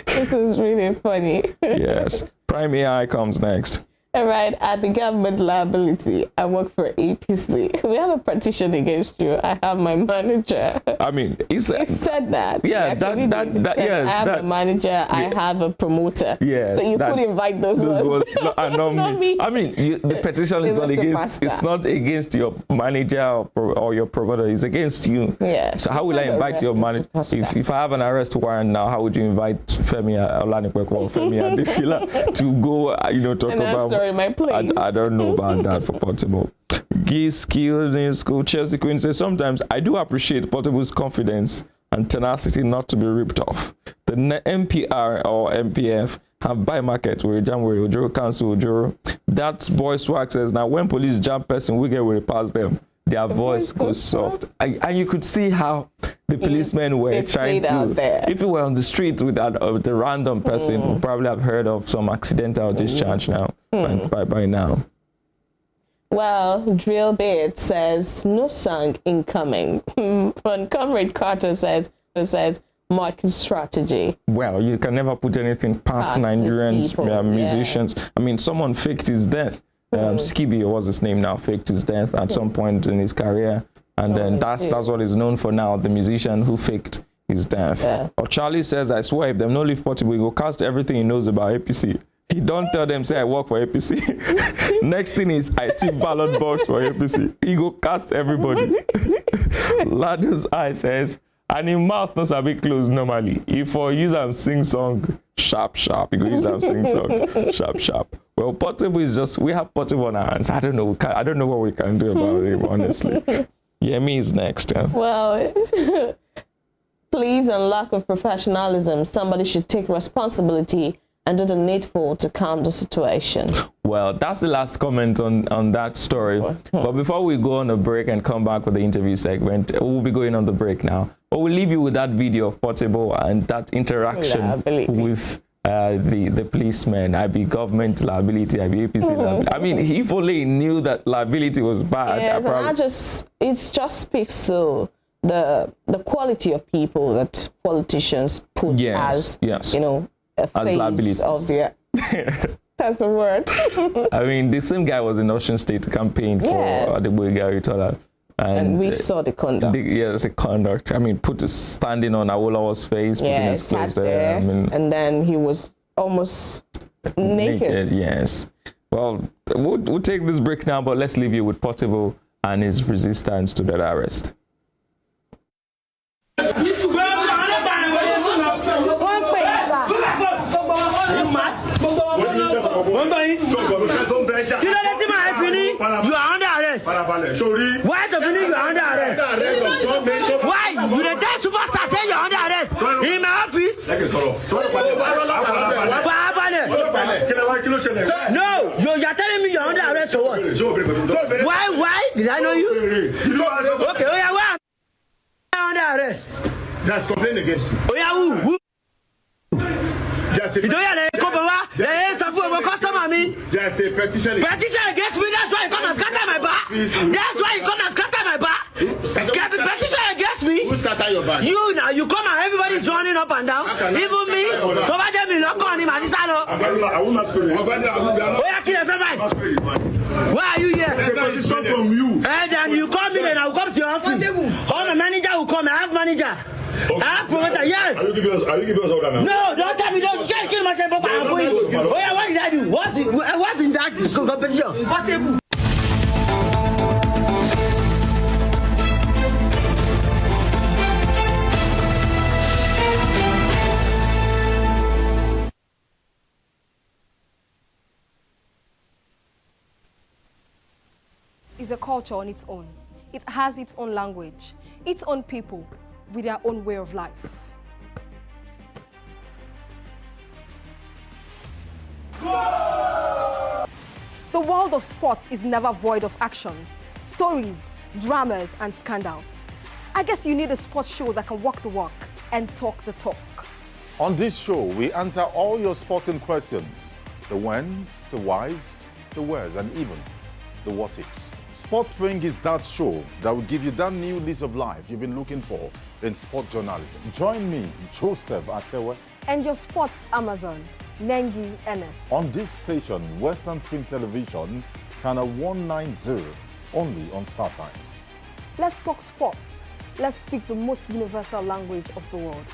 This is really funny. Yes. Prime AI comes next. All right, I began with liability. I work for APC. We have a petition against you. I have my manager. I mean, he said that. Yeah, I have a manager. I have a promoter. Yes. So you could invite those ones. Not me. I mean, the petition is not against. It's not against your manager or your promoter. It's against you. Yeah. So how will I invite your manager? If I have an arrest warrant now, how would you invite Femi Olanipeku or Femi Adefila to go? Talk about. My place. I don't know about that for Portable. Gay skilled in school. Chelsea Queen says, sometimes I do appreciate Portable's confidence and tenacity not to be ripped off. The NPR or MPF have buy market with Jamway Ojoro Council Ojoro. That boy swag says, now when police jam person, we get way past them. their voice goes soft. And you could see how the policemen were trying to, if you were on the street with the random person, would probably have heard of some accidental discharge now, by now. Well, Drill Bit says, no song incoming. When Comrade Carter says market strategy. Well, you can never put anything past Nigerians musicians. Yes. I mean, someone faked his death. Skibby, what's his name now, faked his death at some point in his career. And then that's what he's known for now, the musician who faked his death. Yeah. Or Charlie says, I swear, if them no leave Portable, he will cast everything he knows about APC. He don't tell them, say, I work for APC. Next thing is, I take ballot box for APC. He go cast everybody. Lado's Eye says, and his mouth not a bit closed normally. If I use him sing song, sharp, sharp. You go use him sing song, sharp, sharp. Well, Portable is just, we have Portable on our hands. I don't know. I don't know what we can do about him, honestly. Yemi is next. Yeah. Well, please, and lack of professionalism, somebody should take responsibility and do the needful to calm the situation. Well, that's the last comment on that story. But before we go on a break and come back with the interview segment, we'll be going on the break now. But we'll leave you with that video of Portable and that interaction with the policemen. I be government liability, I be APC liability. I mean, if only he knew that liability was bad. Yes, and it just speaks to the quality of people that politicians put as, you know, as liabilities. That's the word. I mean, the same guy was in Ocean State campaign for the Bulgari Tola. And we saw the conduct. The conduct. I mean, standing on Awolowo's face, putting his face there. I mean, and then he was almost naked. Yes. Well, we'll take this break now, but let's leave you with Portable and his resistance to that arrest. You are under arrest. Why the finish you are under arrest? Why? You the dead superstar say you are under arrest in my office? No, you are telling me you are under arrest or what? Why? Did I know you? Okay, oh yeah, why? Under arrest. That's complaint against you. Oh yeah, who? You don't hear the customer me. There's a petition. Petition against me. That's why you come and scatter my bar. That's why you come and scatter my bar. Get the petition against me. Who scatter your bar? You now. You come and everybody's running up and down. Even me. Over there, me lock on him. I will masquerade. Oh yeah, kill everybody. Why are you here? Petition from you. And then you come in and I'll come to your office. All my manager will come. I have manager. Okay. I have promoter, yes. Are you giving us order now? No, don't tell me. Don't kill myself. Oh yeah, what did I do? What's in that competition? Is a culture on its own. It has its own language, its own people, with their own way of life. The world of sports is never void of actions, stories, dramas, and scandals. I guess you need a sports show that can walk the walk and talk the talk. On this show, we answer all your sporting questions. The whens, the whys, the wheres, and even the what ifs. Sports Spring is that show that will give you that new lease of life you've been looking for in sport journalism. Join me, Joseph Atewe, and your sports Amazon, Nengi Enes. On this station, Western Spring Television, channel 190, only on Star Times. Let's talk sports. Let's speak the most universal language of the world.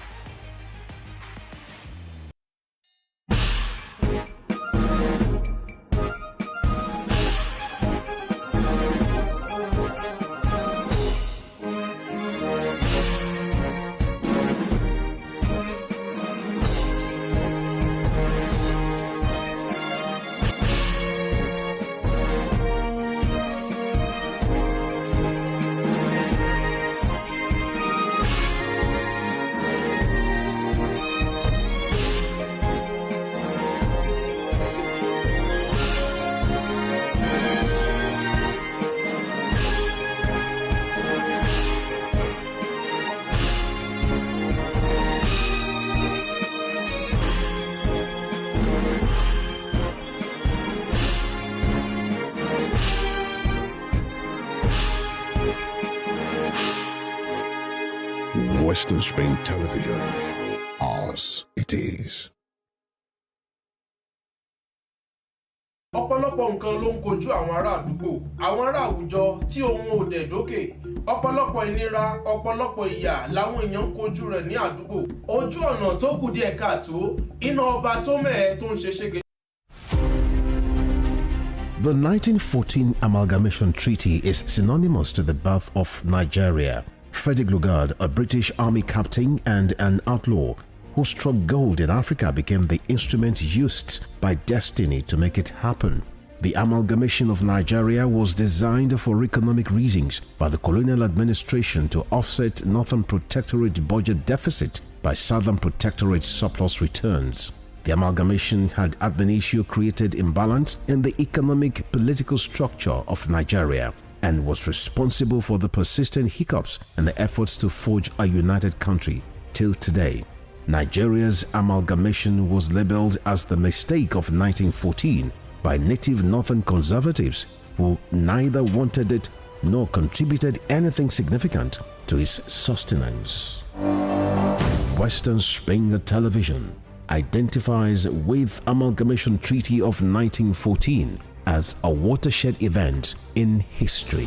Western Spring Television. Ours it is. ọ̀pọ̀lọpọ̀ nǹkan ló ń kojú àwọn ará àdúgbò àwọn ará àwùjọ tí ohun ò dẹ̀ dókè ọ̀pọ̀lọpọ̀ ìnira ọ̀pọ̀lọpọ̀ ìyà làwọn èèyàn ń kojú rẹ̀ ní àdúgbò ojú ọ̀nà tó kù díẹ̀ káàtó iná ọba tó mẹ́ẹ̀ tó ń ṣe ṣége. The 1914 Amalgamation Treaty is synonymous to the birth of Nigeria. Frederick Lugard, a British Army captain and an outlaw who struck gold in Africa, became the instrument used by destiny to make it happen. The amalgamation of Nigeria was designed for economic reasons by the colonial administration to offset Northern Protectorate budget deficit by Southern Protectorate surplus returns. The amalgamation had ad initio created imbalance in the economic political structure of Nigeria and was responsible for the persistent hiccups and the efforts to forge a united country till today. Nigeria's amalgamation was labeled as the mistake of 1914 by native northern conservatives who neither wanted it nor contributed anything significant to its sustenance. Western Spring Television identifies with Amalgamation Treaty of 1914 as a watershed event in history.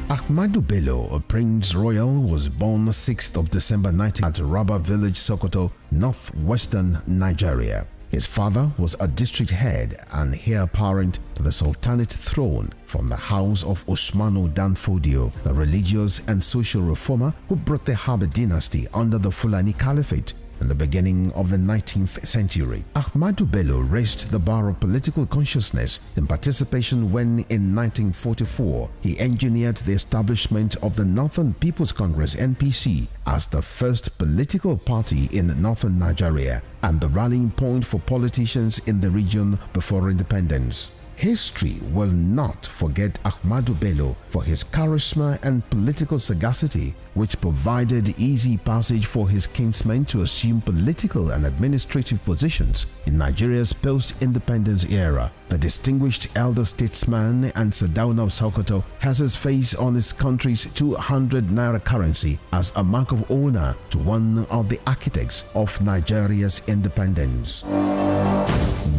Ahmadu Bello, a Prince Royal, was born 6th of December 19 at Raba Village, Sokoto, northwestern Nigeria. His father was a district head and heir apparent to the Sultanate throne from the house of Usmanu Danfodio, a religious and social reformer who brought the Habib dynasty under the Fulani Caliphate in the beginning of the 19th century. Ahmadu Bello raised the bar of political consciousness in participation when, in 1944, he engineered the establishment of the Northern People's Congress (NPC) as the first political party in northern Nigeria and the rallying point for politicians in the region before independence. History will not forget Ahmadu Bello for his charisma and political sagacity, which provided easy passage for his kinsmen to assume political and administrative positions in Nigeria's post-independence era. The distinguished elder statesman and Sardauna of Sokoto has his face on his country's 200 naira currency as a mark of honor to one of the architects of Nigeria's independence.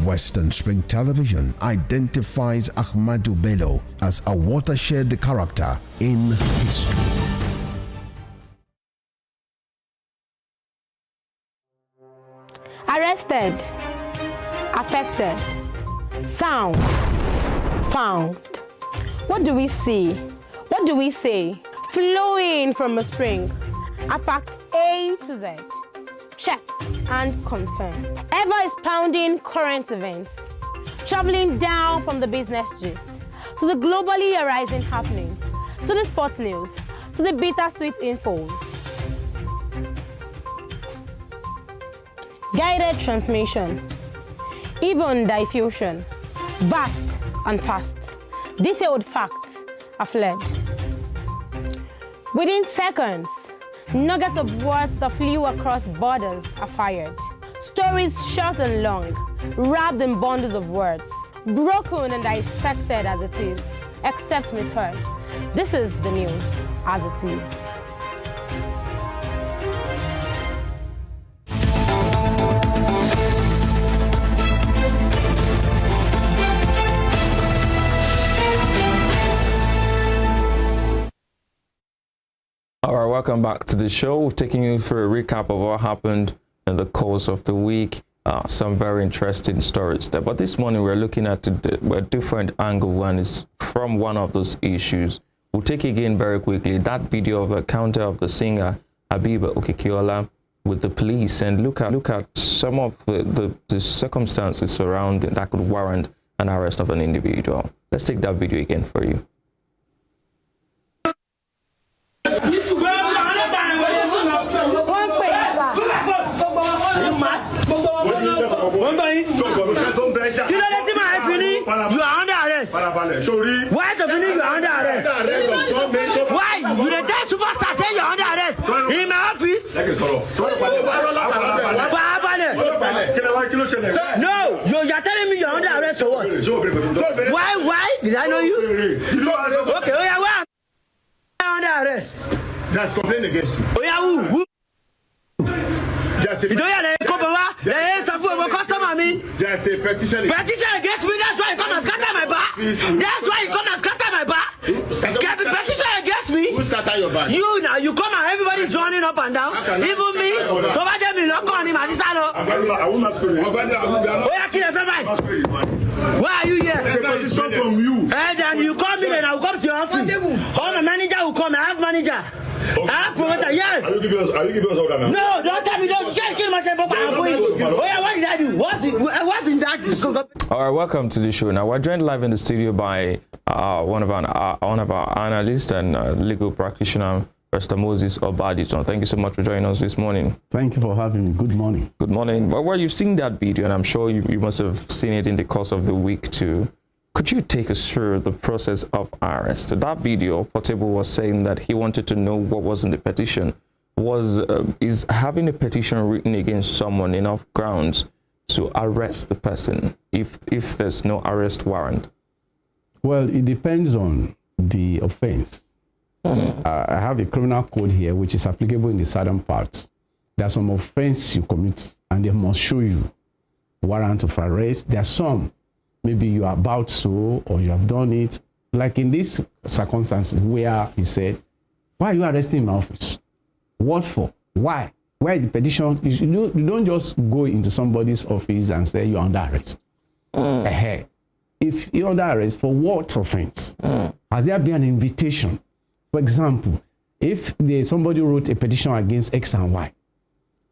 Western Spring Television identifies Ahmadu Bello as a watershed character in history. Arrested, affected, sound, found. What do we see? What do we say? Flowing from a spring. A fact A to Z. Check and confirm. Ever expounding current events. Traveling down from the business gist to the globally arising happenings, to the sports news, to the bittersweet infos. Guided transmission, even diffusion, vast and fast. Detailed facts are fled. Within seconds, nuggets of words that flew across borders are fired. Stories short and long, wrapped in bundles of words, broken and dissected as it is, except misheard. This is the news as it is. All right, welcome back to the show. We're taking you through a recap of what happened in the course of the week. Some very interesting stories there. But this morning we're looking at a different angle. One is from one of those issues. We'll take again very quickly that video of a counter of the singer Habiba Okikiola with the police and look at some of the circumstances surrounding that could warrant an arrest of an individual. Let's take that video again for you. You are under arrest. Why the finish you are under arrest? Why? You the dead superstar say you are under arrest in my office? No, you are telling me you are under arrest or what? Why? Did I know you? Okay, oh yeah, why? that's complaining against you. Oh, yeah, who? There's a You don't hear the customer? There's a petition. Petition against me, that's why you come and scatter my bar. That's why you come and scatter my bar. Get a petition against me. Who scatter your bar? You now, you come and everybody's running up and down. Even me. Over there, me not calling him. I just know. Oh, yeah, kill everybody. Why are you here? Petition from you. And then you come in and I'll come to your office. Oh, my manager will come. I have manager. I have promoter, yes. Are you giving us order now? No, don't tell me. Don't kill myself. Oh, yeah, what did I do? What's in that? All right, welcome to the show. Now we're joined live in the studio by one of our analysts and legal practitioner, Mr. Moses Obaditon. Thank you so much for joining us this morning. Thank you for having me. Good morning. Good morning. Well, you've seen that video, and I'm sure you must have seen it in the course of the week too. Could you take us through the process of arrest? That video, Portable was saying that he wanted to know what was in the petition. Is having a petition written against someone enough grounds to arrest the person if there's no arrest warrant? Well, it depends on the offense. I have a criminal code here which is applicable in the southern part. There's some offense you commit and they must show you warrant of arrest. There are some, maybe you are about to or you have done it. Like in these circumstances where he said, why are you arresting my office? What for? Why? Why the petition? You don't just go into somebody's office and say you're under arrest. If you're under arrest, for what offense? Has there been an invitation? For example, if somebody wrote a petition against X and Y,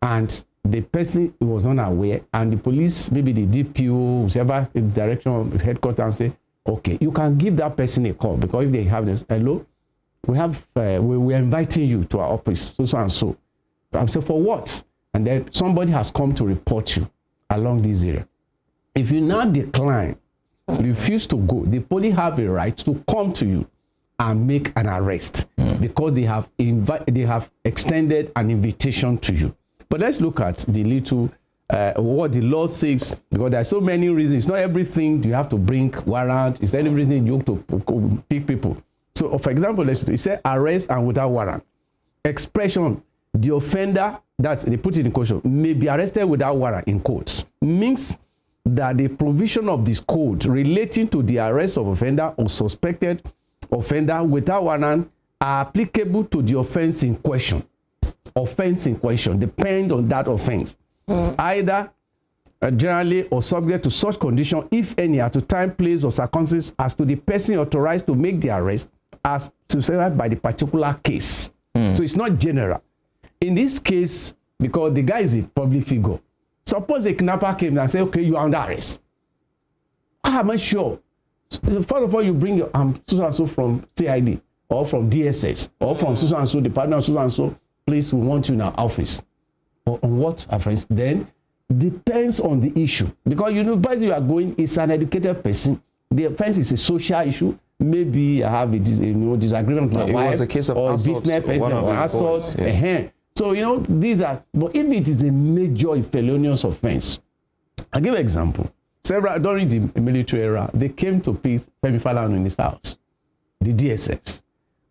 and the person was unaware, and the police, maybe the DPO, whichever direction of headquarters, and say, okay, you can give that person a call, because if they have this, hello, we're inviting you to our office, so and so. I say, for what? And then somebody has come to report you along this area. If you now decline, refuse to go, the police have a right to come to you and make an arrest because they have extended an invitation to you. But let's look at the little what the law says, because there are so many reasons. It's not everything you have to bring warrant. It's not everything you have to pick people. So, for example, it says arrest and without warrant. Expression, the offender, they put it in quotation, may be arrested without warrant in quotes, means that the provision of this code relating to the arrest of offender or suspected offender without warrant are applicable to the offense in question. Offense in question depend on that offense, either generally or subject to such condition, if any, at the time, place, or circumstances as to the person authorized to make the arrest as specified by the particular case. So it's not general. In this case, because the guy is a public figure, suppose a kidnapper came and said, okay, you are under arrest. How am I sure? First of all, you bring your so and so from CID or from DSS or from so and so department, so and so place, we want you in our office. Or on what offense? Then depends on the issue, because because you are going, it's an educated person. The offense is a social issue. Maybe I have a disagreement with my wife, or a business person, or assault. Yes. So these are. But if it is a major felonious offense, I'll give an example. During the military era, they came to pick Femi Falana in his house, the DSS.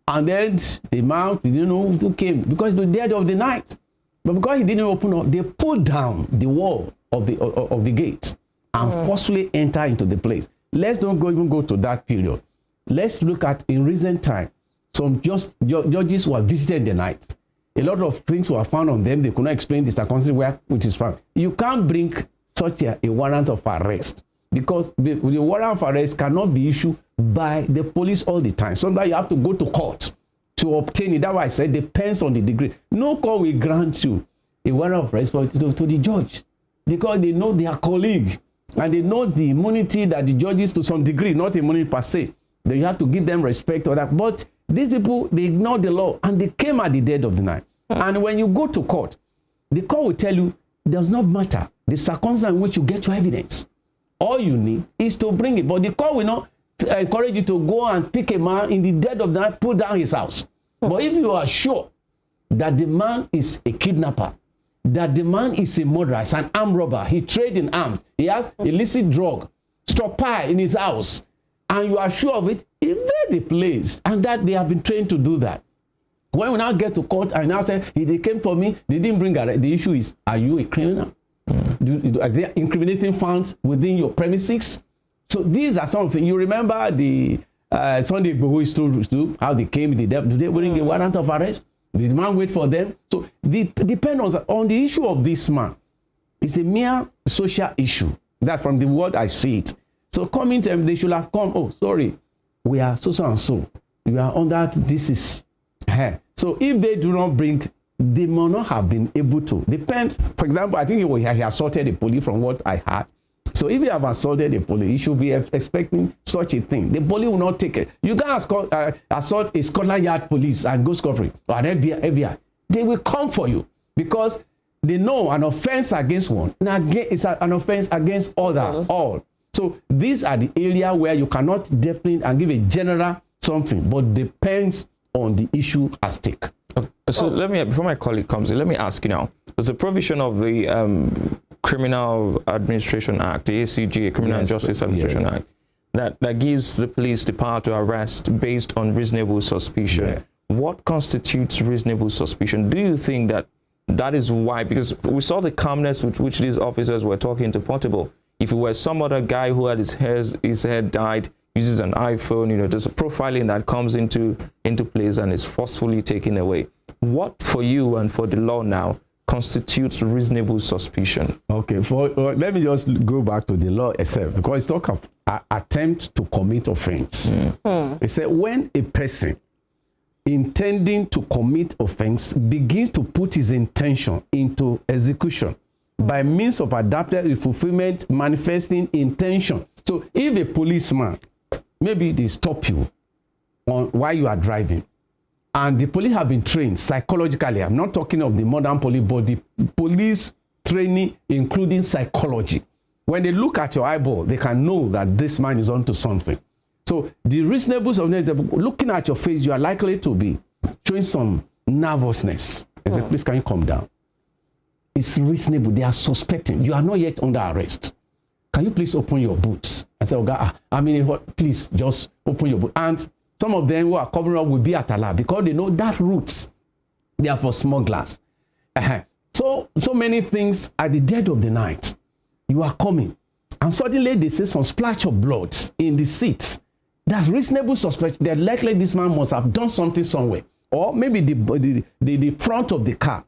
And then the man didn't know who came, because it was dead of the night. But because he didn't open up, they pulled down the wall of the gate and forcefully enter into the place. Let's not even go to that period. Let's look at in recent time, some judges were visited in the night. A lot of things were found on them. They could not explain the circumstances where it is found. You can't bring such a warrant of arrest, because the warrant of arrest cannot be issued by the police all the time. Sometimes you have to go to court to obtain it. That's why I said depends on the degree. No court will grant you a warrant of arrest to the judge, because they know their colleague and they know the immunity that the judges, to some degree, not immunity per se. Then you have to give them respect or that. But these people, they ignore the law and they came at the dead of the night. And when you go to court, the court will tell you it does not matter the circumstance in which you get your evidence. All you need is to bring it. But the court will not encourage you to go and pick a man in the dead of the night, pull down his house. But if you are sure that the man is a kidnapper, that the man is a murderer, is an armed robber, he trades in arms, he has illicit drug, stockpile in his house, and you are sure of it, invade the place, and that they have been trained to do that. When we now get to court and now say, they came for me, they didn't bring arrest. The issue is, are you a criminal? Are there incriminating funds within your premises? So these are something. You remember the Sunday Igboho story, how they came, did they bring a warrant of arrest? Did the man wait for them? So depend on the issue of this man. It's a mere social issue. That from the word I see it. So coming to them, they should have come, oh, sorry, we are so and so. You are under, this is her. So if they do not bring, they may not have been able to. Depends. For example, I think he assaulted a police from what I heard. So if you have assaulted a police, you should be expecting such a thing. The police will not take it. You can't assault a Scotland Yard police and go scot-free or an FBI. They will come for you because they know an offense against one is an offense against other, all. So these are the area where you cannot definitely and give a general something, but depends on the issue at stake. Okay. So let me, before my colleague comes in, let me ask you now. There's a provision of the Criminal Administration Act, the ACGA, Criminal Justice Administration Act, that gives the police the power to arrest based on reasonable suspicion. Yeah. What constitutes reasonable suspicion? Do you think that is why? Because we saw the calmness with which these officers were talking to Portable. If it were some other guy who had his head dyed, uses an iPhone, there's a profiling that comes into place and is forcefully taken away. What for you and for the law now constitutes reasonable suspicion? Okay, let me just go back to the law itself, because it's talk of attempt to commit offense. It said when a person intending to commit offense begins to put his intention into execution by means of adapted fulfillment manifesting intention. So if a policeman, maybe they stop you while you are driving, and the police have been trained psychologically. I'm not talking of the modern police, but the police training, including psychology. When they look at your eyeball, they can know that this man is onto something. So the reasonableness of looking at your face, you are likely to be showing some nervousness. I say, please, can you calm down? It's reasonable. They are suspecting. You are not yet under arrest. Can you please open your boots? I say, okay, please just open your boot. And some of them who are covering up will be at Allah because they know that routes, they are for smugglers. So many things at the dead of the night. You are coming, and suddenly they see some splash of blood in the seat. That's reasonable suspicion. They're likely this man must have done something somewhere. Or maybe the front of the car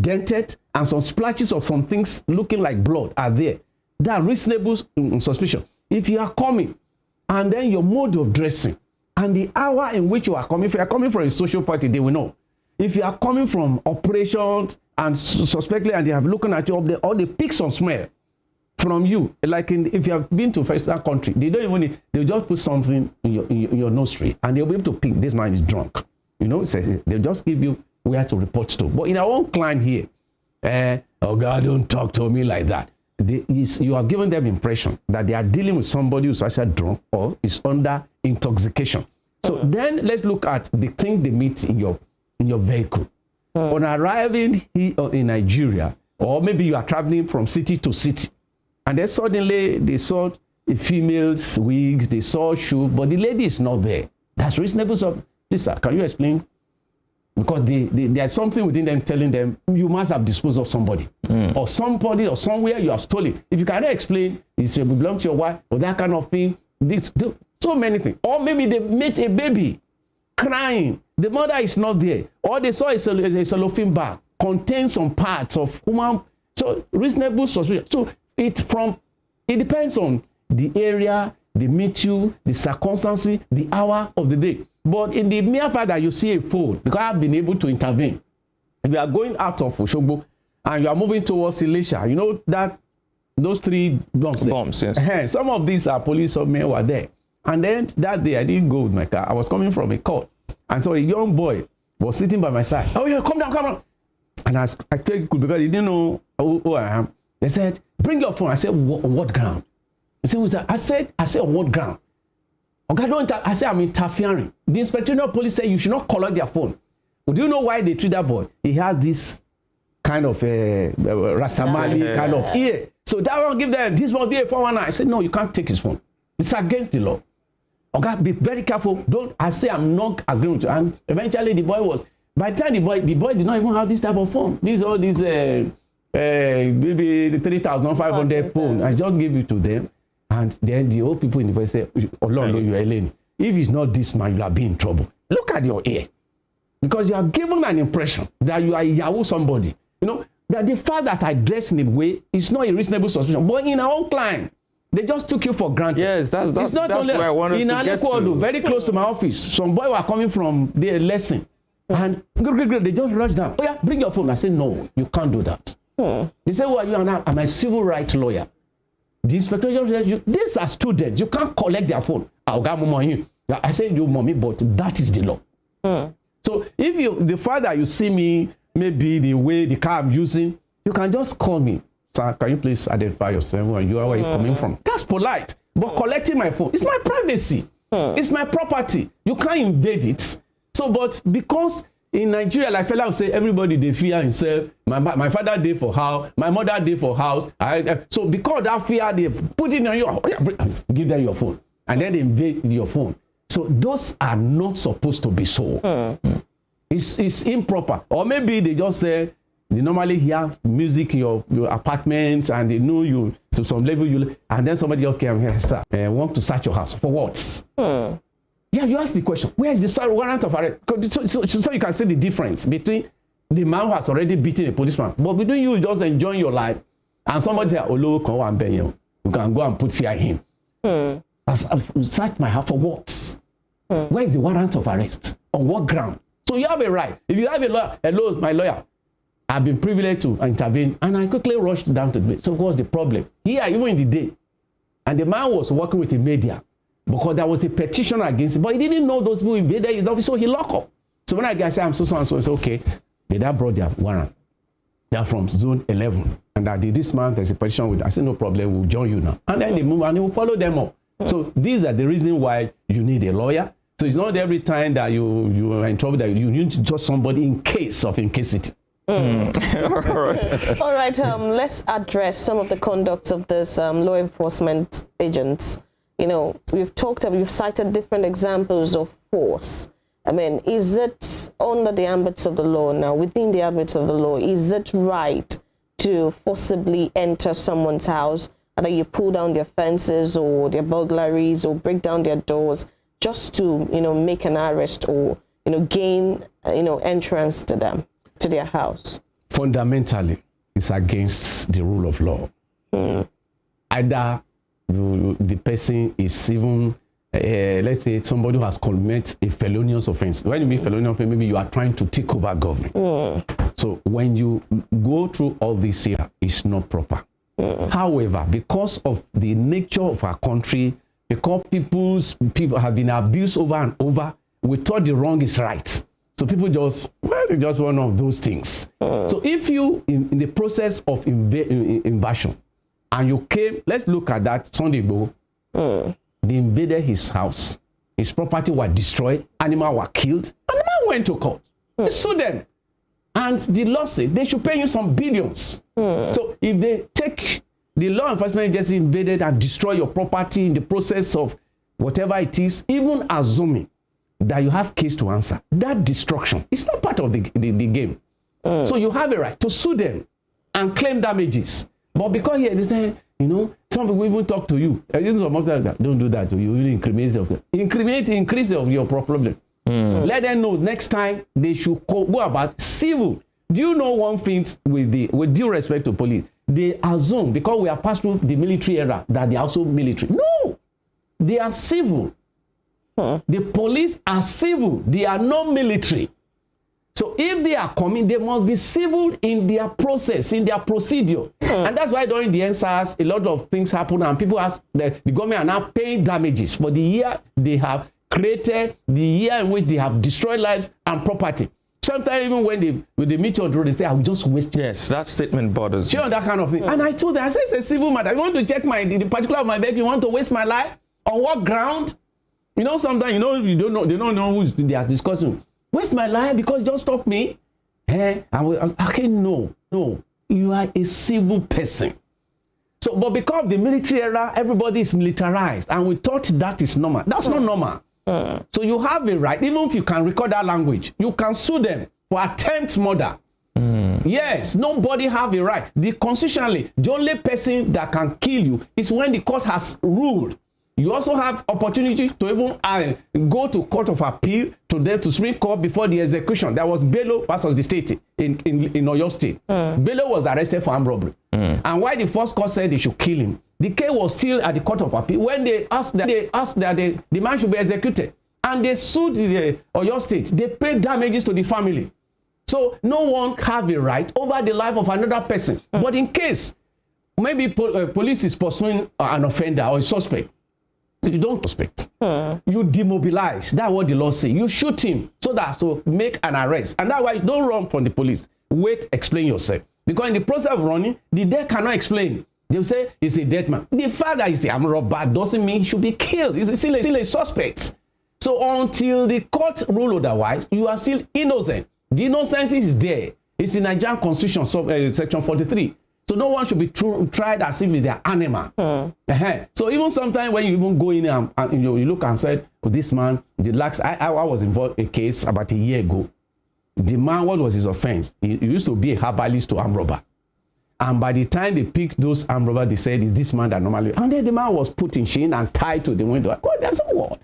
dented and some splashes of some things looking like blood are there. That reasonable suspicion. If you are coming and then your mode of dressing and the hour in which you are coming, if you are coming from a social party, they will know. If you are coming from operations and suspectly and they have looking at you up there, or they pick some smell from you, like if you have been to that country, they don't even they'll just put something in your nostril and they'll be able to pick this man is drunk. They'll just give you where to report to. But in our own client here, oh God, don't talk to me like that. You are giving them impression that they are dealing with somebody who's actually drunk or is under intoxication. So then let's look at the thing they meet in your vehicle. On arriving here in Nigeria, or maybe you are traveling from city to city, and then suddenly they saw a female's wigs, they saw shoe, but the lady is not there. That's reasonable. So, Lisa, can you explain? Because there's something within them telling them you must have disposed of somebody or somebody or somewhere you have stolen. If you cannot explain, it belongs to your wife or that kind of thing. So many things. Or maybe they met a baby crying. The mother is not there. Or they saw a cellophane bag contain some parts of human. So reasonable suspicion. So it depends on the area, they meet you, the circumstances, the hour of the day. But in the mere fact that you see a fold, because I've been able to intervene. If you are going out of Oshogbo and you are moving towards Elisha, you know that those 3 bombs. Yes. Some of these are police men were there. And then that day I didn't go with my car. I was coming from a court. And so a young boy was sitting by my side. Oh yeah, come down. And I told because he didn't know who I am. They said, bring your phone. I said, what ground? He said, who's that? I said, on what ground? Okay, I said, I'm interfering. The Inspector General of Police said you should not collect their phone. Well, do you know why they treat that boy? He has this kind of Rasamali kind of ear. So that one give them, this one be a 419. I said, no, you can't take his phone. It's against the law. Okay, be very careful. I say I'm not agreeing with you. And eventually the boy was By the time the boy did not even have this type of phone. All these maybe the 3,500 phone. I just gave it to them, and then the old people in the voice say, "Oh Lord, you are alone. If it's not this man, you are being in trouble. Look at your ear, because you are given an impression that you are Yahoo somebody. You know that the fact that I dress in a way is not a reasonable suspicion. But in our own client, they just took you for granted. Yes, that's where I wanted to get to. Very close to my office, some boy were coming from their lesson, and they just rushed down. Oh yeah, bring your phone. I said, no, you can't do that. They say, well, you are now, I'm a civil rights lawyer. The inspector just said, these are students. You can't collect their phone. I said, you mommy, but that is the law. So if the fact that you see me, maybe the way the car I'm using, you can just call me. Sir, can you please identify yourself and where you're coming from? That's polite. But collecting my phone, it's my privacy. It's my property. You can't invade it. So, but because in Nigeria, like fella would say, everybody they fear himself. My father did for house, my mother did for house. So because that fear, they put it on your, give them your phone, and then they invade your phone. So those are not supposed to be so. It's improper. Or maybe they just say, they normally hear music in your apartments, and they know you to some level, and then somebody else came here, sir, want to search your house for what? Yeah, you ask the question, where is the warrant of arrest? So you can see the difference between the man who has already beaten a policeman, but between you just enjoying your life, and somebody say, you can go and put fear in him. Search my house for what? Where is the warrant of arrest? On what ground? So you have a right. If you have a lawyer, hello, my lawyer, I've been privileged to intervene, and I quickly rushed down to the place. So what's the problem? Here, even in the day, and the man was working with the media, because there was a petition against him, but he didn't know those people invaded his office, so he locked up. So when I said, I'm so and so, I said, okay, they that brought their warrant. They're from zone 11. And I did this month, there's a petition with, I said, no problem, we'll join you now. And then they move and they will follow them up. So these are the reason why you need a lawyer. So it's not every time that you are in trouble that you need to trust somebody in case of incasity. All right, let's address some of the conducts of this law enforcement agents. You know, we've cited different examples of force. I mean, is it under the ambits of the law now, within the ambits of the law, is it right to forcibly enter someone's house, either you pull down their fences or their burglaries or break down their doors just to, make an arrest or, gain, entrance to them, to their house? Fundamentally, it's against the rule of law. Either the person is even, let's say, somebody who has committed a felonious offense. When you mean felonious offense, maybe you are trying to take over government. So when you go through all this here, it's not proper. However, because of the nature of our country, because people have been abused over and over, we thought the wrong is right. So people just one of those things. So if you, in the process of invasion, and you came, let's look at that Sunday Igboho. They invaded his house. His property was destroyed. Animals were killed. And the man went to court. He sued them. And the law said they should pay you some billions. So if they take the law enforcement agency invaded and destroy your property in the process of whatever it is, even assuming that you have case to answer, that destruction is not part of the game. So you have a right to sue them and claim damages. But because here they say, some people even talk to you. Don't do that. You will increase your problem. Let them know next time they should go about civil. Do you know one thing with due respect to police? They assume because we are passed through the military era that they are also military. No, they are civil. The police are civil. They are not military. So if they are coming, they must be civil in their process, in their procedure. And that's why during the NSAS, a lot of things happen and people ask, the government are now paying damages for the year they have created, the year in which they have destroyed lives and property. Sometimes even when they meet you on the road, they say, I will just waste it. Yes, that statement bothers me. That kind of thing. And I told them, I said, it's a civil matter. You want to check the particular of my vehicle, you want to waste my life? On what ground? Sometimes, you don't know, they don't know who they are discussing. Waste my life because you just stop me? Okay, no. You are a civil person. So, but because of the military era, everybody is militarized, and we thought that is normal. That's not normal. So you have a right, even if you can record that language, you can sue them for attempt murder. Yes, nobody have a right. Constitutionally, the only person that can kill you is when the court has ruled. You also have opportunity to even go to court of appeal to Supreme Court before the execution. There was Bello versus the state in Oyo State. Bello was arrested for armed robbery. And why the first court said they should kill him, the case was still at the court of appeal when they asked that the man should be executed. And they sued the Oyo State. They paid damages to the family. So no one have a right over the life of another person. But in case maybe police is pursuing an offender or a suspect, you don't suspect. You demobilize. That's what the law says. You shoot him so that to make an arrest. And that's why you don't run from the police. Wait, explain yourself. Because in the process of running, the dead cannot explain. They will say he's a dead man. The father is a robber doesn't mean he should be killed. He's still a suspect. So until the court rule otherwise, you are still innocent. The innocence is there. It's in Nigerian Constitution, Section 43. So no one should be tried as if it's their animal. So even sometimes when you even go in and you look and said, oh, this man, I was involved in a case about a year ago. The man, what was his offense? He used to be a herbalist to armed robber. And by the time they picked those armed robbers, they said, it's this man that normally... And then the man was put in chain and tied to the window. Oh, that's a word.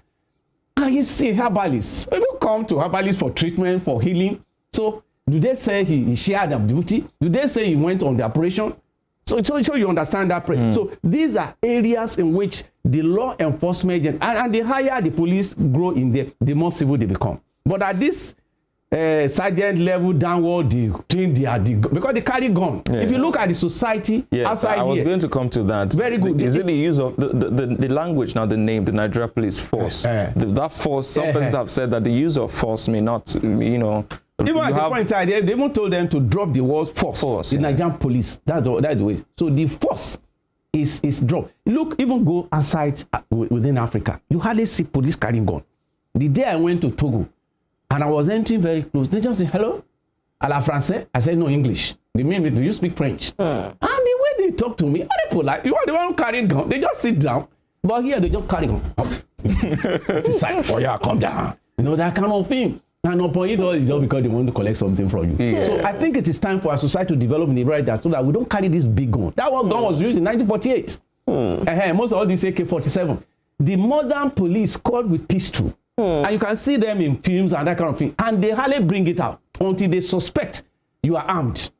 And he's a herbalist. People come to herbalists for treatment, for healing. So do they say he shared the duty? Do they say he went on the operation? So you understand that. So these are areas in which the law enforcement agent, and the higher the police grow in there, the more civil they become. But at this sergeant level downward, because they carry gun. Yes. If you look at the society outside I was here, going to come to that. Very good. Is it the use of the language now, the name, the Nigeria Police Force? That force, some persons have said that the use of force may not, even at the point in time, they even told them to drop the word force. The Nigerian police. That's the way. So the force is dropped. Look, even go outside within Africa. You hardly see police carrying gun. The day I went to Togo, and I was entering very close, they just say, hello, à la français. I said, no, English. They mean, do you speak French? And the way they talk to me, are they polite? You are the one carrying gun. They just sit down. But here, they just carry gun. Oh, yeah, come down. That kind of thing. And upon it all is just because they want to collect something from you. Yes. So I think it is time for our society to develop in the right that so that we don't carry this big gun. That one gun was used in 1948. Most of all these AK-47. The modern police called with pistol. And you can see them in films and that kind of thing. And they hardly bring it out until they suspect you are armed.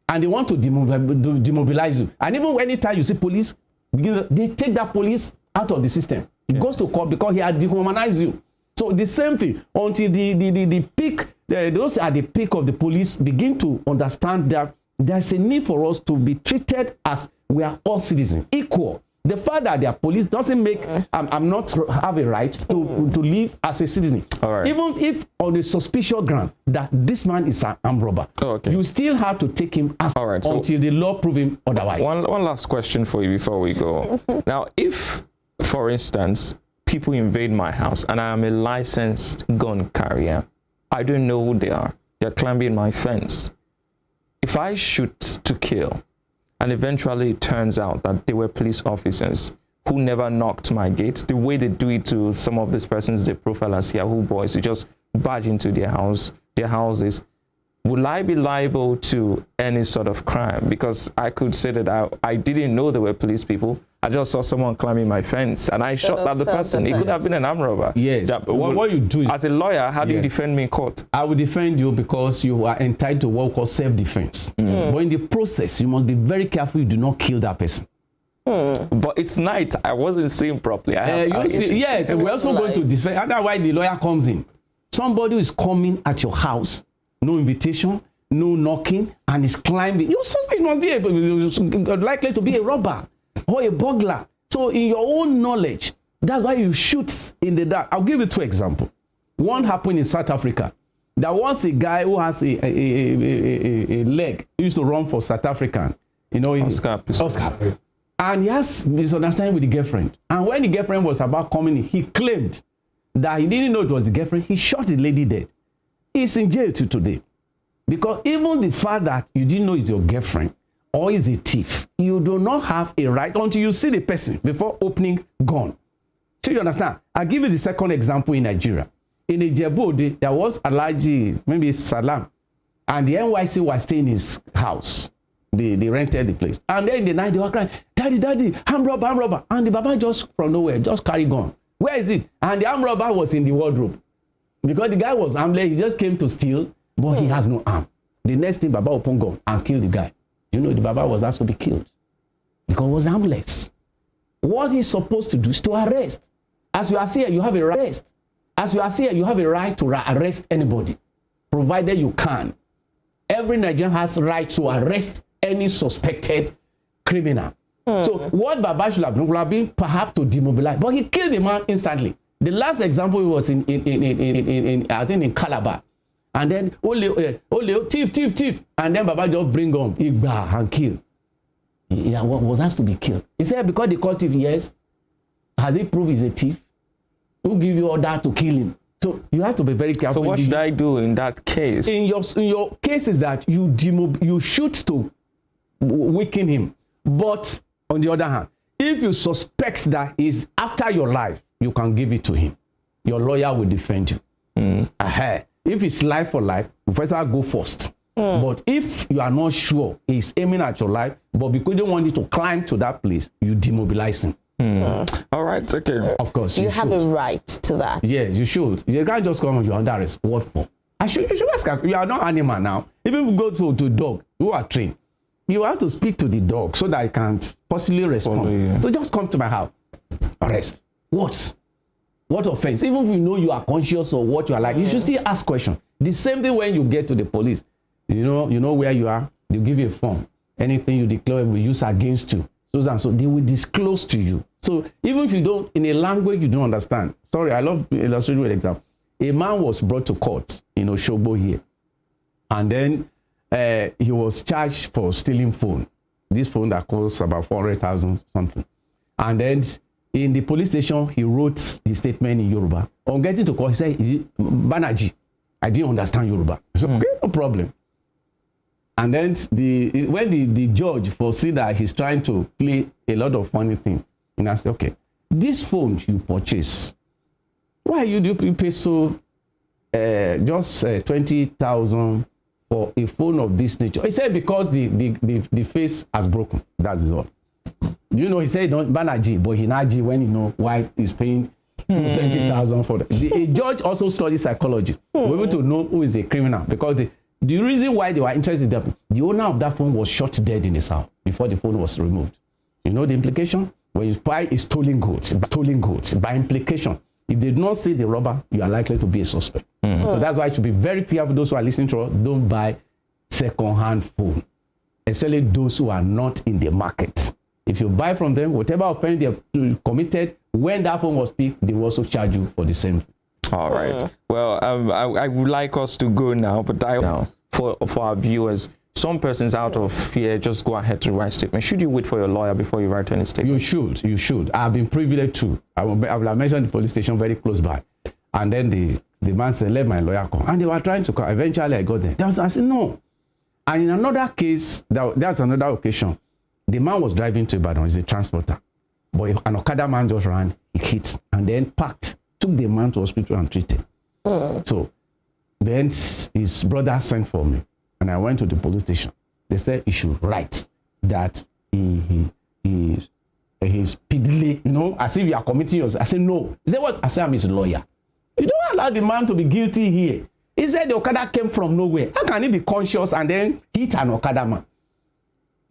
And they want to demobilize you. And even anytime you see police, they take that police out of the system. It goes to court because he had dehumanized you. So the same thing until the peak, those at the peak of the police begin to understand that there's a need for us to be treated as we are all citizens, equal. The fact that they are police doesn't make I'm not have a right to live as a citizen. All right. Even if on a suspicious ground that this man is an armed robber, you still have to take him as until the law prove him otherwise. One last question for you before we go. Now, if, for instance, people invade my house and I am a licensed gun carrier, I don't know who they are. They're climbing my fence. If I shoot to kill, and eventually it turns out that they were police officers who never knocked my gate, the way they do it to some of these persons they profile as Yahoo boys, who just barge into their houses, will I be liable to any sort of crime? Because I could say that I didn't know they were police people. I just saw someone climbing my fence and I shot at the person. It could have been an armed robber. Yes. What you do is, as a lawyer, how do you defend me in court? I will defend you because you are entitled to what we call self-defense. But in the process, you must be very careful you do not kill that person. But it's night. I wasn't seeing properly. Yes, we're also going to defend. Otherwise, the lawyer comes in. Somebody who is coming at your house, no invitation, no knocking, and is climbing. Your suspect must be likely to be a robber or a burglar. So in your own knowledge, that's why you shoot in the dark. I'll give you two examples. One happened in South Africa. There was a guy who has a leg. He used to run for South African. Oscar. And he has misunderstanding with the girlfriend. And when the girlfriend was about coming in, he claimed that he didn't know it was the girlfriend. He shot the lady dead. He's in jail today. Because even the fact that you didn't know is your girlfriend or is a thief, you do not have a right until you see the person before opening gun. So you understand? I'll give you the second example in Nigeria. In Ijebu, there was Alhaji, maybe Salam. And the NYC was staying in his house. They rented the place. And then in the night, they were crying, Daddy, Daddy, armed robber, armed robber. And the Baba just from nowhere, just carry gun. Where is it? And the armed robber was in the wardrobe. Because the guy was armless, he just came to steal, but he has no arm. The next thing, Baba opened gun and killed the guy. You know, the Baba was asked to be killed because he was armless. What he's supposed to do is to arrest. As you are here, you have a right. As you are here, you have a right to arrest anybody, provided you can. Every Nigerian has right to arrest any suspected criminal. So what Baba should have done would have been perhaps to demobilize, but he killed the man instantly. The last example was in I think in Calabar, and then Ole, thief, and then Baba just bring on Igba and kill. He was asked to be killed. He said because they caught thief, yes. Has he proved he's a thief? Who give you order to kill him? So you have to be very careful. So what should I do in that case? In your case is that you shoot to weaken him. But on the other hand, if you suspect that he's after your life, you can give it to him. Your lawyer will defend you. If it's life for life, first I'll go first. But if you are not sure he's aiming at your life, but because you don't want you to climb to that place, you demobilize him. All right, okay. Of course, you have a right to that. Yes, you should. You can't just come on your under arrest. What for? You should ask. You are not animal now. Even if you go to dog who are trained, you have to speak to the dog so that it can possibly respond. So just come to my house. Arrest. What offense? Even if you know you are conscious of what you are like, you should still ask questions. The same thing when you get to the police. You know where you are. They'll give you a form. Anything you declare will use against you. So they will disclose to you. So even if you don't, in a language you don't understand. Sorry, I love illustrating with an example. A man was brought to court in Osogbo here. And then he was charged for stealing phone. This phone that costs about 400,000 something. And then in the police station, he wrote his statement in Yoruba. On getting to court, he said, Banaji, I didn't understand Yoruba. I said, okay, no problem. And then when the judge foresee that he's trying to play a lot of funny things, and I said, okay, this phone you purchase, why you pay so just 20,000 for a phone of this nature? He said because the face has broken. That is all. You know, he said don't Banaji, but he Naji when you know why he's paying 20,000 for that. A judge also studies psychology. We're able to know who is a criminal because the reason why they were interested in that, the owner of that phone was shot dead in his house before the phone was removed. You know the implication? When you buy a stolen goods, by implication, if they do not see the robber, you are likely to be a suspect. So that's why it should be very clear for those who are listening to us, don't buy second-hand phone, especially those who are not in the market. If you buy from them, whatever offense they have committed, when that phone was picked, they will also charge you for the same thing. All right. Well, I would like us to go now, but for our viewers, some persons out of fear just go ahead to write statement. Should you wait for your lawyer before you write any statement? You should. I've been privileged to. I will mention the police station very close by. And then the man said, let my lawyer come. And they were trying to come. Eventually, I got there. I said, no. And in another case, that's another occasion. The man was driving to Ibadan. He's a transporter. But an Okada man just ran, he hit, and then packed, took the man to hospital and treated. So then his brother sent for me, and I went to the police station. They said he should write that he's speedily, as if you are committing yourself. I said, no. He said, what? I said, I'm his lawyer. You don't allow the man to be guilty here. He said the Okada came from nowhere. How can he be conscious and then hit an Okada man?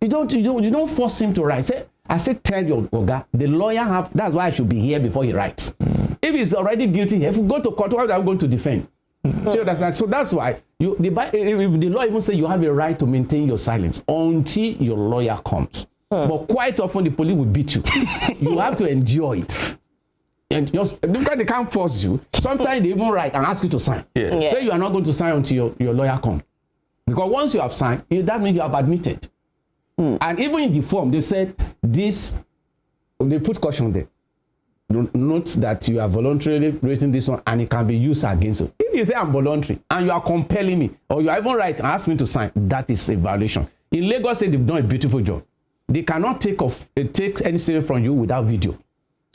You don't force him to write. I said, tell your Oga, the lawyer that's why I should be here before he writes. If he's already guilty, if we go to court, why are we going to defend? So that's why if the law even say you have a right to maintain your silence until your lawyer comes. But quite often the police will beat you. You have to endure it. And just because they can't force you, sometimes they even write and ask you to sign. Say you are not going to sign until your lawyer comes. Because once you have signed, that means you have admitted. And even in the form, they said they put caution there. Note that you are voluntarily raising this one and it can be used against you. If you say I'm voluntary and you are compelling me, or you are even right and ask me to sign, that is a violation. In Lagos State, they've done a beautiful job. They cannot take anything from you without video.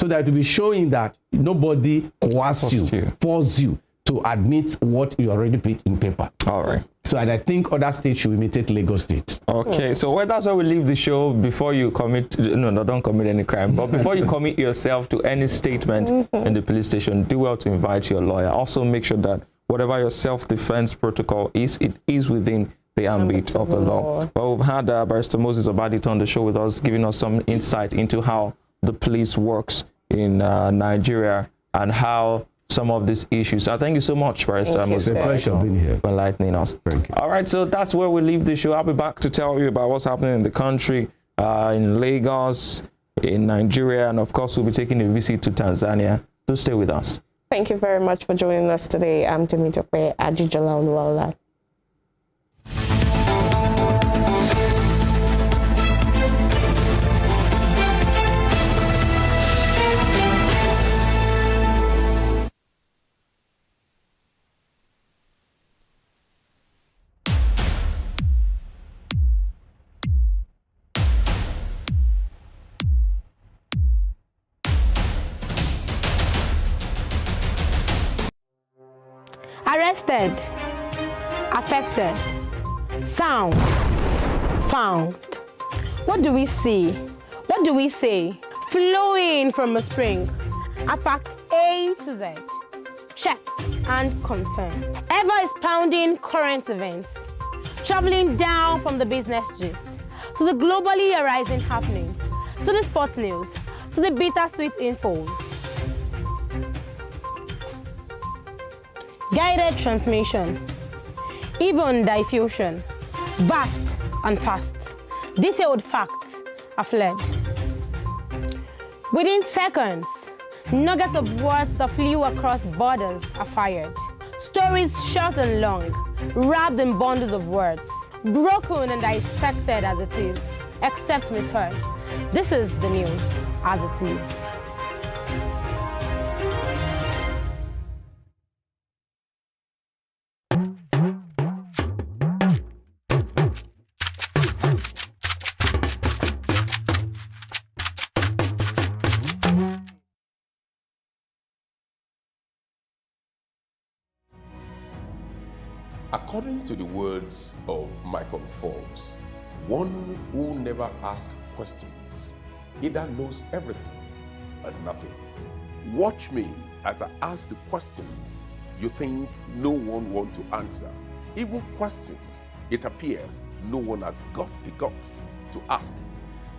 So that it will be showing that nobody coerces you, force you to admit what you already put in paper. All right. So and I think other states should imitate Lagos State. Okay, so that's why we leave the show before you commit, no, don't commit any crime, but before you commit yourself to any statement in the police station, do well to invite your lawyer. Also make sure that whatever your self-defense protocol is, it is within the ambit of the law. Well, we've had Barrister Moses Obadito on the show with us, giving us some insight into how the police works in Nigeria and how some of these issues. So thank you so much, Barrister Moses, for enlightening us. All right, so that's where we leave the show. I'll be back to tell you about what's happening in the country, in Lagos, in Nigeria, and of course, we'll be taking a visit to Tanzania. Do stay with us. Thank you very much for joining us today. I'm Temitope Ajijola Oluwala. Arrested, affected, sound, found. What do we see? What do we say? Flowing from a spring. A fact A to Z. Check and confirm. Ever expounding current events. Traveling down from the business gist to the globally arising happenings, to the sports news, to the bittersweet infos. Guided transmission, even diffusion, vast and fast, detailed facts are fled. Within seconds, nuggets of words that flew across borders are fired. Stories short and long, wrapped in bundles of words, broken and dissected as it is, except misheard. This is the news as it is. According to the words of Michael Forbes, one who never asks questions either knows everything or nothing. Watch me as I ask the questions you think no one wants to answer. Even questions it appears no one has got the gut to ask.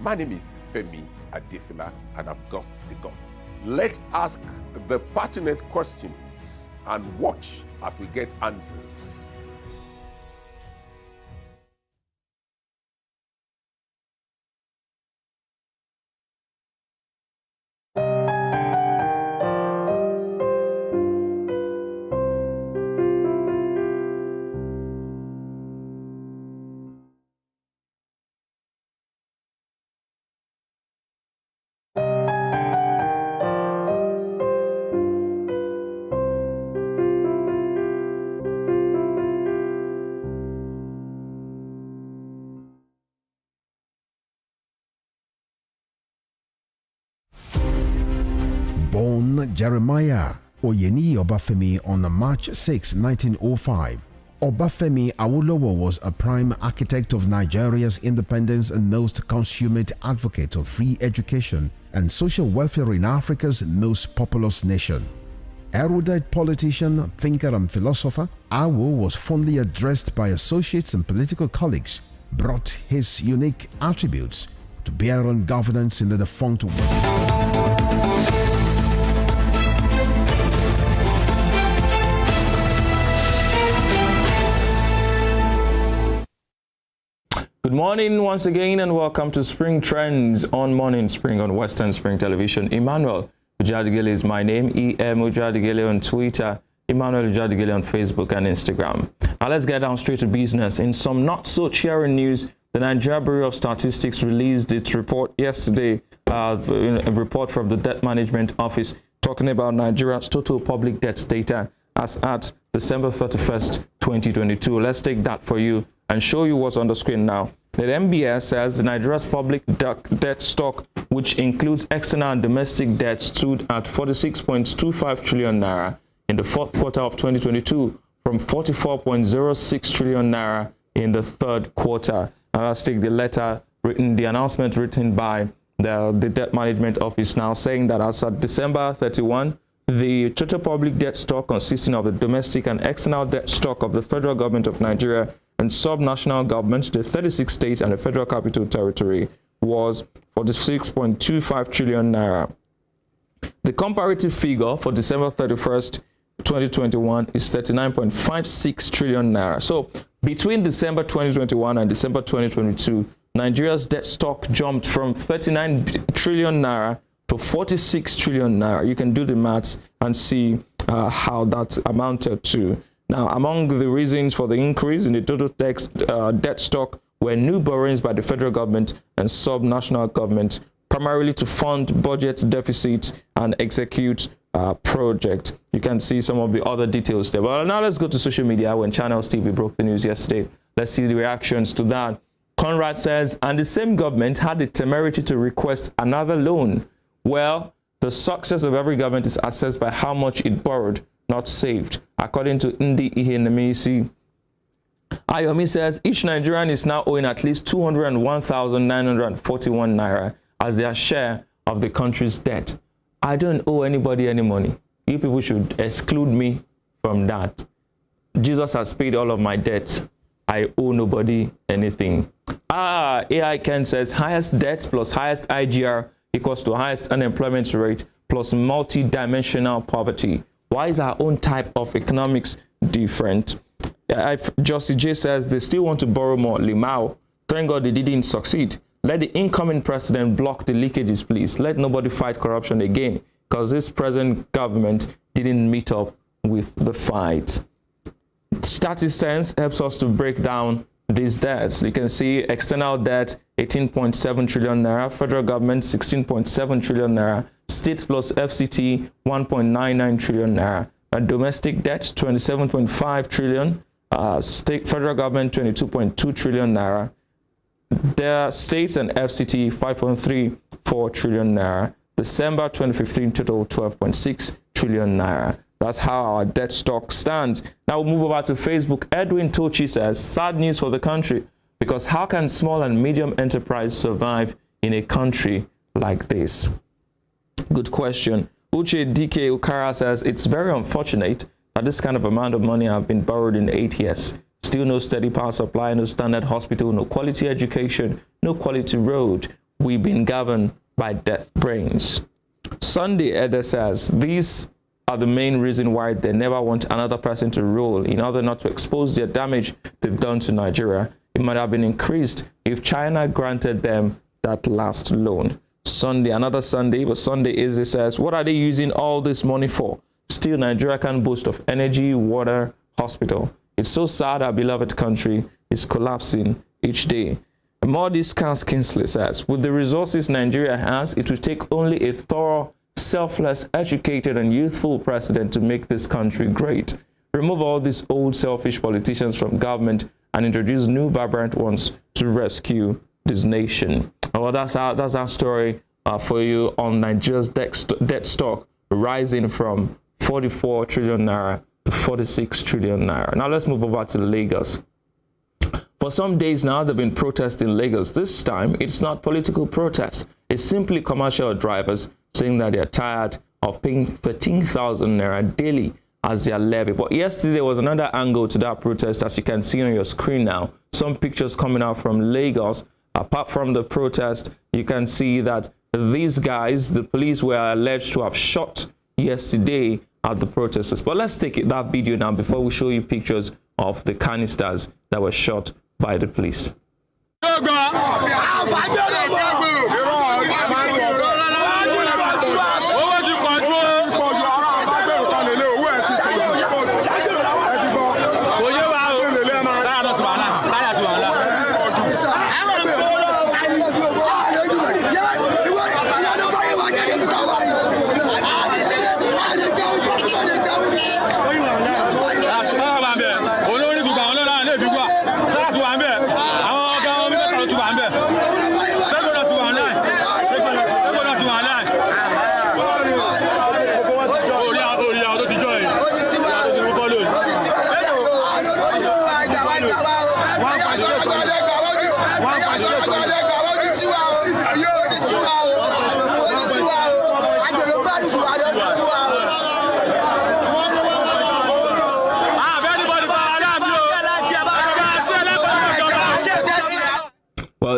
My name is Femi Adefila and I've got the gut. Let's ask the pertinent questions and watch as we get answers. Born Jeremiah Oyeni Obafemi on March 6, 1905, Obafemi Awolowo was a prime architect of Nigeria's independence and most consummate advocate of free education and social welfare in Africa's most populous nation. Erudite politician, thinker and philosopher, Awo was fondly addressed by associates and political colleagues, brought his unique attributes to bear on governance in the defunct world. Good morning once again and welcome to Spring Trends on Morning Spring on Western Spring Television. Emmanuel Ujadigele is my name, E.M. Ujadigele on Twitter, Emmanuel Ujadigele on Facebook and Instagram. Now let's get down straight to business. In some not so cheering news, the Nigeria Bureau of Statistics released its report yesterday, a report from the Debt Management Office talking about Nigeria's total public debt data as at December 31st, 2022. Let's take that for you and show you what's on the screen now. The MBS says Nigeria's public debt stock, which includes external and domestic debt, stood at 46.25 trillion naira in the fourth quarter of 2022 from 44.06 trillion naira in the third quarter. Now let's take the announcement written by the Debt Management Office now, saying that as of December 31, the total public debt stock consisting of the domestic and external debt stock of the federal government of Nigeria and sub-national governments, the 36 states and the Federal Capital Territory, was 46.25 trillion naira. The comparative figure for December 31st, 2021 is 39.56 trillion naira. So between December 2021 and December 2022, Nigeria's debt stock jumped from 39 trillion naira to 46 trillion naira. You can do the maths and see how that amounted to. Now, among the reasons for the increase in the total debt stock were new borrowings by the federal government and sub-national government, primarily to fund budget deficits and execute project. You can see some of the other details there. Well, now let's go to social media. When Channels TV broke the news yesterday, let's see the reactions to that. Conrad says, and the same government had the temerity to request another loan. Well, the success of every government is assessed by how much it borrowed, not saved, according to Ndi Ihenemisi. Ayomi says, each Nigerian is now owing at least 201,941 naira as their share of the country's debt. I don't owe anybody any money. You people should exclude me from that. Jesus has paid all of my debts. I owe nobody anything. AI Ken says, highest debt plus highest IGR equals to highest unemployment rate plus multi-dimensional poverty. Why is our own type of economics different? Justy J says, they still want to borrow more. Limao, thank God they didn't succeed. Let the incoming president block the leakages, please. Let nobody fight corruption again, because this present government didn't meet up with the fight. StatiSense helps us to break down these debts. You can see external debt, 18.7 trillion naira, federal government, 16.7 trillion naira, states plus FCT, 1.99 trillion naira, and domestic debt, 27.5 trillion, state federal government, 22.2 trillion naira, the states and FCT, 5.34 trillion naira, December 2015 total, 12.6 trillion naira. That's how our debt stock stands. Now we'll move over to Facebook. Edwin Tochi says, sad news for the country, because how can small and medium enterprise survive in a country like this? Good question. Uche DK Ukara says, it's very unfortunate that this kind of amount of money have been borrowed in 8 years. Still no steady power supply, no standard hospital, no quality education, no quality road. We've been governed by death brains. Sunday Eder says, these are the main reason why they never want another person to rule, in order not to expose their damage they've done to Nigeria. It might have been increased if China granted them that last loan. Sunday, another Sunday, but Sunday Izzy says, what are they using all this money for? Still, Nigeria can boast of energy, water, hospital. It's so sad our beloved country is collapsing each day. More discounts, Kingsley says, with the resources Nigeria has, it will take only a thorough, selfless, educated, and youthful president to make this country great. Remove all these old, selfish politicians from government and introduce new, vibrant ones to rescue this nation. Well, that's our story for you on Nigeria's debt stock rising from 44 trillion naira to 46 trillion naira. Now let's move over to Lagos. For some days now, there have been protests in Lagos. This time, it's not political protests. It's simply commercial drivers saying that they're tired of paying 13,000 naira daily as their levy. But yesterday, there was another angle to that protest, as you can see on your screen now. Some pictures coming out from Lagos. Apart from the protest, you can see that these guys, the police, were alleged to have shot yesterday at the protesters. But let's take that video now before we show you pictures of the canisters that were shot by the police.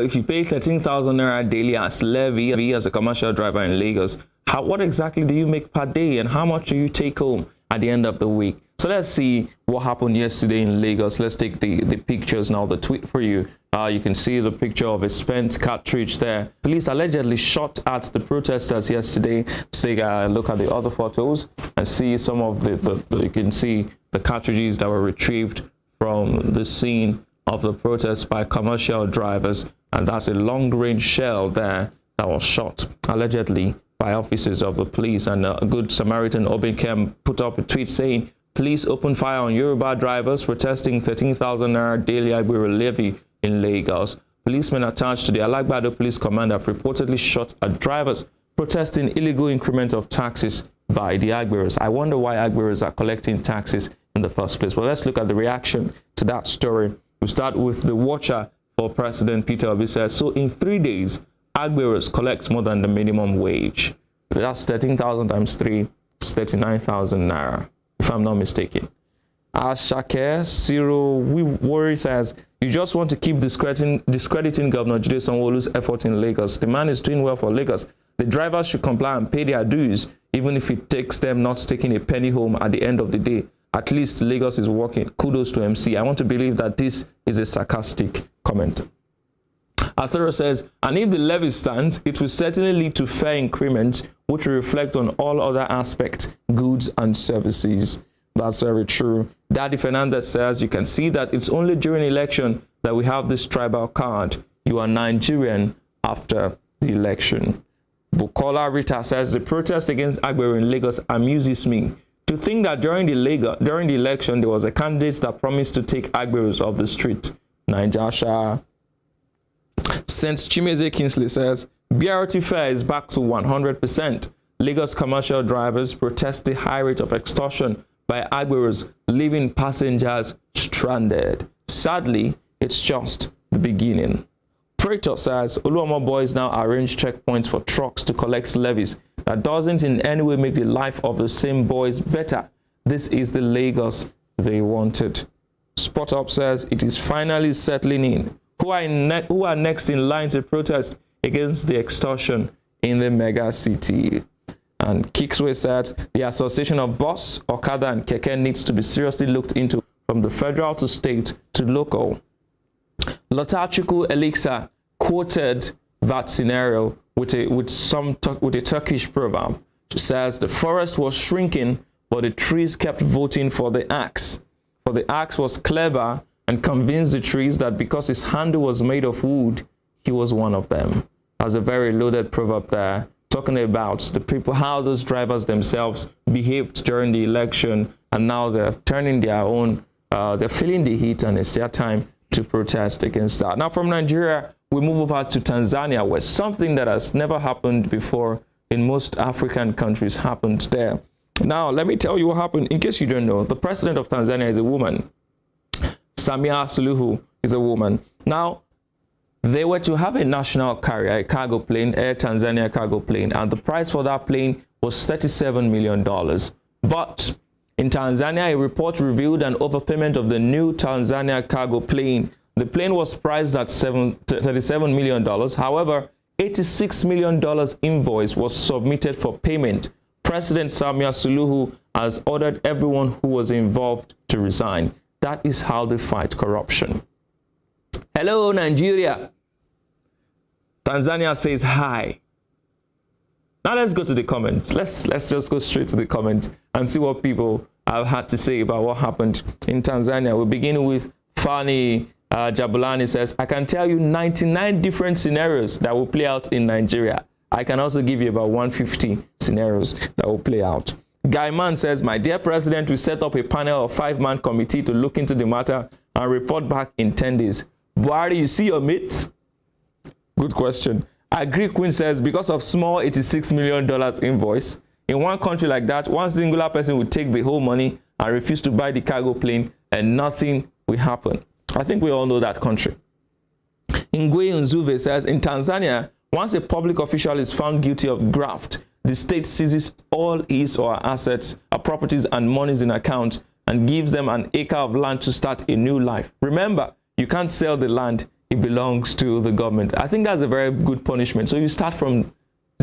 if you pay 13,000 naira daily as levy as a commercial driver in Lagos, what exactly do you make per day, and how much do you take home at the end of the week? So let's see what happened yesterday in Lagos. Let's take the pictures now, the tweet for you. You can see the picture of a spent cartridge there. Police allegedly shot at the protesters yesterday. Let's take a look at the other photos and see some of you can see the cartridges that were retrieved from the scene of the protest by commercial drivers. And that's a long-range shell there that was shot, allegedly, by officers of the police. And a Good Samaritan, Obinkem, put up a tweet saying, "Police open fire on Yoruba drivers protesting 13,000 naira daily Agbero levy in Lagos. Policemen attached to the Alagbado police command have reportedly shot at drivers protesting illegal increment of taxes by the Agberos." I wonder why Agberos are collecting taxes in the first place. Well, let's look at the reaction to that story. We start with the watcher for President Peter Obi says, "So in 3 days, Agberos collects more than the minimum wage." That's 13,000 times 3, it's 39,000 naira, if I'm not mistaken. Ashake Ciro Worry says, "You just want to keep discrediting Governor Jide Sanwo-Olu's effort in Lagos. The man is doing well for Lagos. The drivers should comply and pay their dues, even if it takes them not taking a penny home at the end of the day. At least Lagos is working. Kudos to MC." I want to believe that this is a sarcastic comment. Athero says, "And if the levy stands, it will certainly lead to fair increment, which will reflect on all other aspects, goods and services." That's very true. Daddy Fernandez says, "You can see that it's only during election that we have this tribal card. You are Nigerian after the election." Bukola Rita says, "The protest against Agbero in Lagos amuses me. To think that during the election, there was a candidate that promised to take Agberos off the street. Naijasha." St. Chimeze Kingsley says, "BRT fare is back to 100%. Lagos commercial drivers protest the high rate of extortion by Agberos, leaving passengers stranded. Sadly, it's just the beginning." Praetor says, "Oluomo boys now arrange checkpoints for trucks to collect levies. That doesn't in any way make the life of the same boys better. This is the Lagos they wanted." Spot Up says, "It is finally settling in. Who are next in line to protest against the extortion in the mega city?" And Kicksway said, "The Association of Bus, Okada and Keke needs to be seriously looked into from the federal to state to local." Lotachuku Elixir quoted that scenario with a Turkish proverb. She says, "The forest was shrinking, but the trees kept voting for the axe. For the axe was clever and convinced the trees that because his handle was made of wood, he was one of them." That's a very loaded proverb there, talking about the people, how those drivers themselves behaved during the election, and now they're turning their own, they're feeling the heat, and it's their time to protest against that. Now from Nigeria, we move over to Tanzania, where something that has never happened before in most African countries happened there. Now, let me tell you what happened. In case you don't know, the president of Tanzania is a woman. Samia Suluhu is a woman. Now, they were to have a national carrier, a cargo plane, Air Tanzania cargo plane, and the price for that plane was $37 million. But in Tanzania, a report revealed an overpayment of the new Tanzania cargo plane. The plane was priced at $37 million. However, $86 million invoice was submitted for payment. President Samia Suluhu has ordered everyone who was involved to resign. That is how they fight corruption. Hello, Nigeria. Tanzania says hi. Now let's go to the comments. Let's just go straight to the comments and see what people have had to say about what happened in Tanzania. We begin with Fani Jabulani says, "I can tell you 99 different scenarios that will play out in Nigeria. I can also give you about 150 scenarios that will play out." Guy Man says, "My dear president, we set up a panel of 5-man committee to look into the matter and report back in 10 days. Buhari, you see your mates?" Good question. Agree Queen says, "Because of small $86 million invoice, in one country like that, one singular person would take the whole money and refuse to buy the cargo plane and nothing will happen." I think we all know that country. Ngwe Nzuve says, "In Tanzania, once a public official is found guilty of graft, the state seizes all his or her assets, properties and monies in account and gives them an acre of land to start a new life. Remember, you can't sell the land it belongs to the government. I think that's a very good punishment. So you start from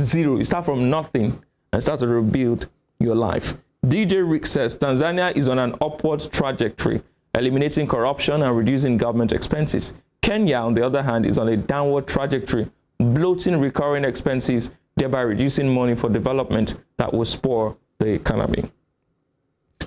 zero, you start from nothing and start to rebuild your life. DJ Rick says Tanzania is on an upward trajectory, eliminating corruption and reducing government expenses. Kenya, on the other hand, is on a downward trajectory, bloating recurring expenses, thereby reducing money for development that will spur the economy.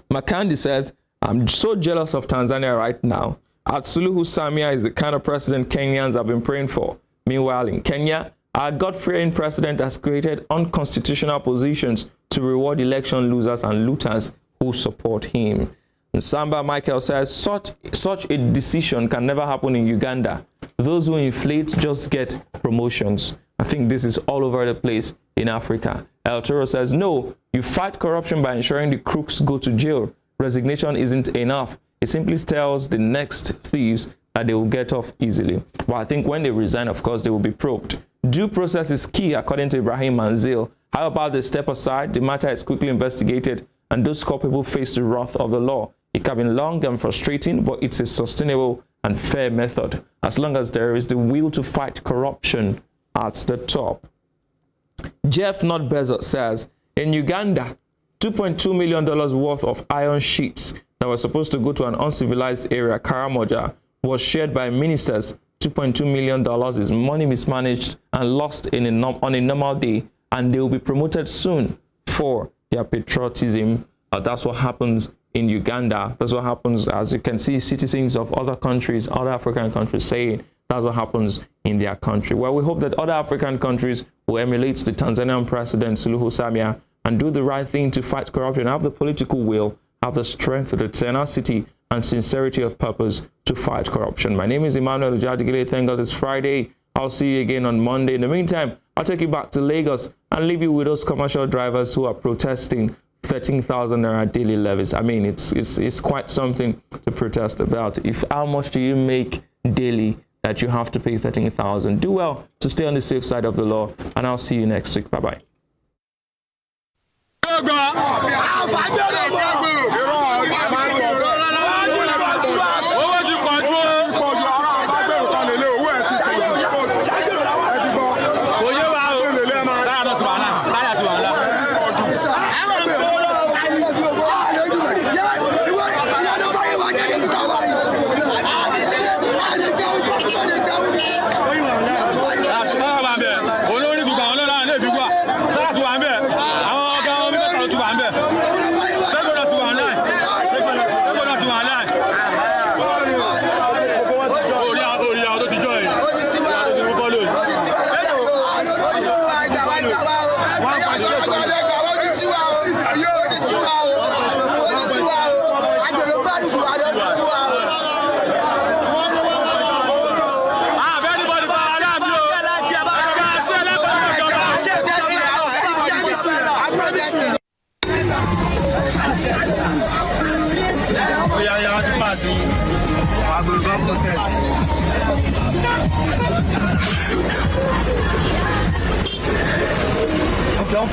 Makandi says, I'm so jealous of Tanzania right now. Suluhu Samia is the kind of president Kenyans have been praying for. Meanwhile, in Kenya, our God-fearing president has created unconstitutional positions to reward election losers and looters who support him. And Samba Michael says, such a decision can never happen in Uganda. Those who inflate just get promotions. I think this is all over the place in Africa. El Toro says, no, you fight corruption by ensuring the crooks go to jail. Resignation isn't enough. It simply tells the next thieves that they will get off easily. But I think when they resign, of course, they will be probed. Due process is key, according to Ibrahim Manzil. How about they step aside? The matter is quickly investigated, and those culpable face the wrath of the law. It can be long and frustrating, but it's a sustainable and fair method, as long as there is the will to fight corruption at the top. Jeff Not Bezos says, in Uganda, $2.2 million worth of iron sheets that were supposed to go to an uncivilized area, Karamoja, was shared by ministers. $2.2 million is money mismanaged and lost on a normal day, and they will be promoted soon for their patriotism. That's what happens in Uganda. That's what happens, as you can see, citizens of other countries, other African countries saying that's what happens in their country. Well, we hope that other African countries will emulate the Tanzanian president, Suluhu Samia, and do the right thing to fight corruption, have the political will, have the strength, the tenacity, and sincerity of purpose to fight corruption. My name is Emmanuel Ujadigile. Thank God it's Friday. I'll see you again on Monday. In the meantime, I'll take you back to Lagos and leave you with those commercial drivers who are protesting 13,000 naira daily levies. I mean, it's quite something to protest about. If how much do you make daily that you have to pay 13,000? Do well to stay on the safe side of the law, and I'll see you next week. Bye-bye. Don't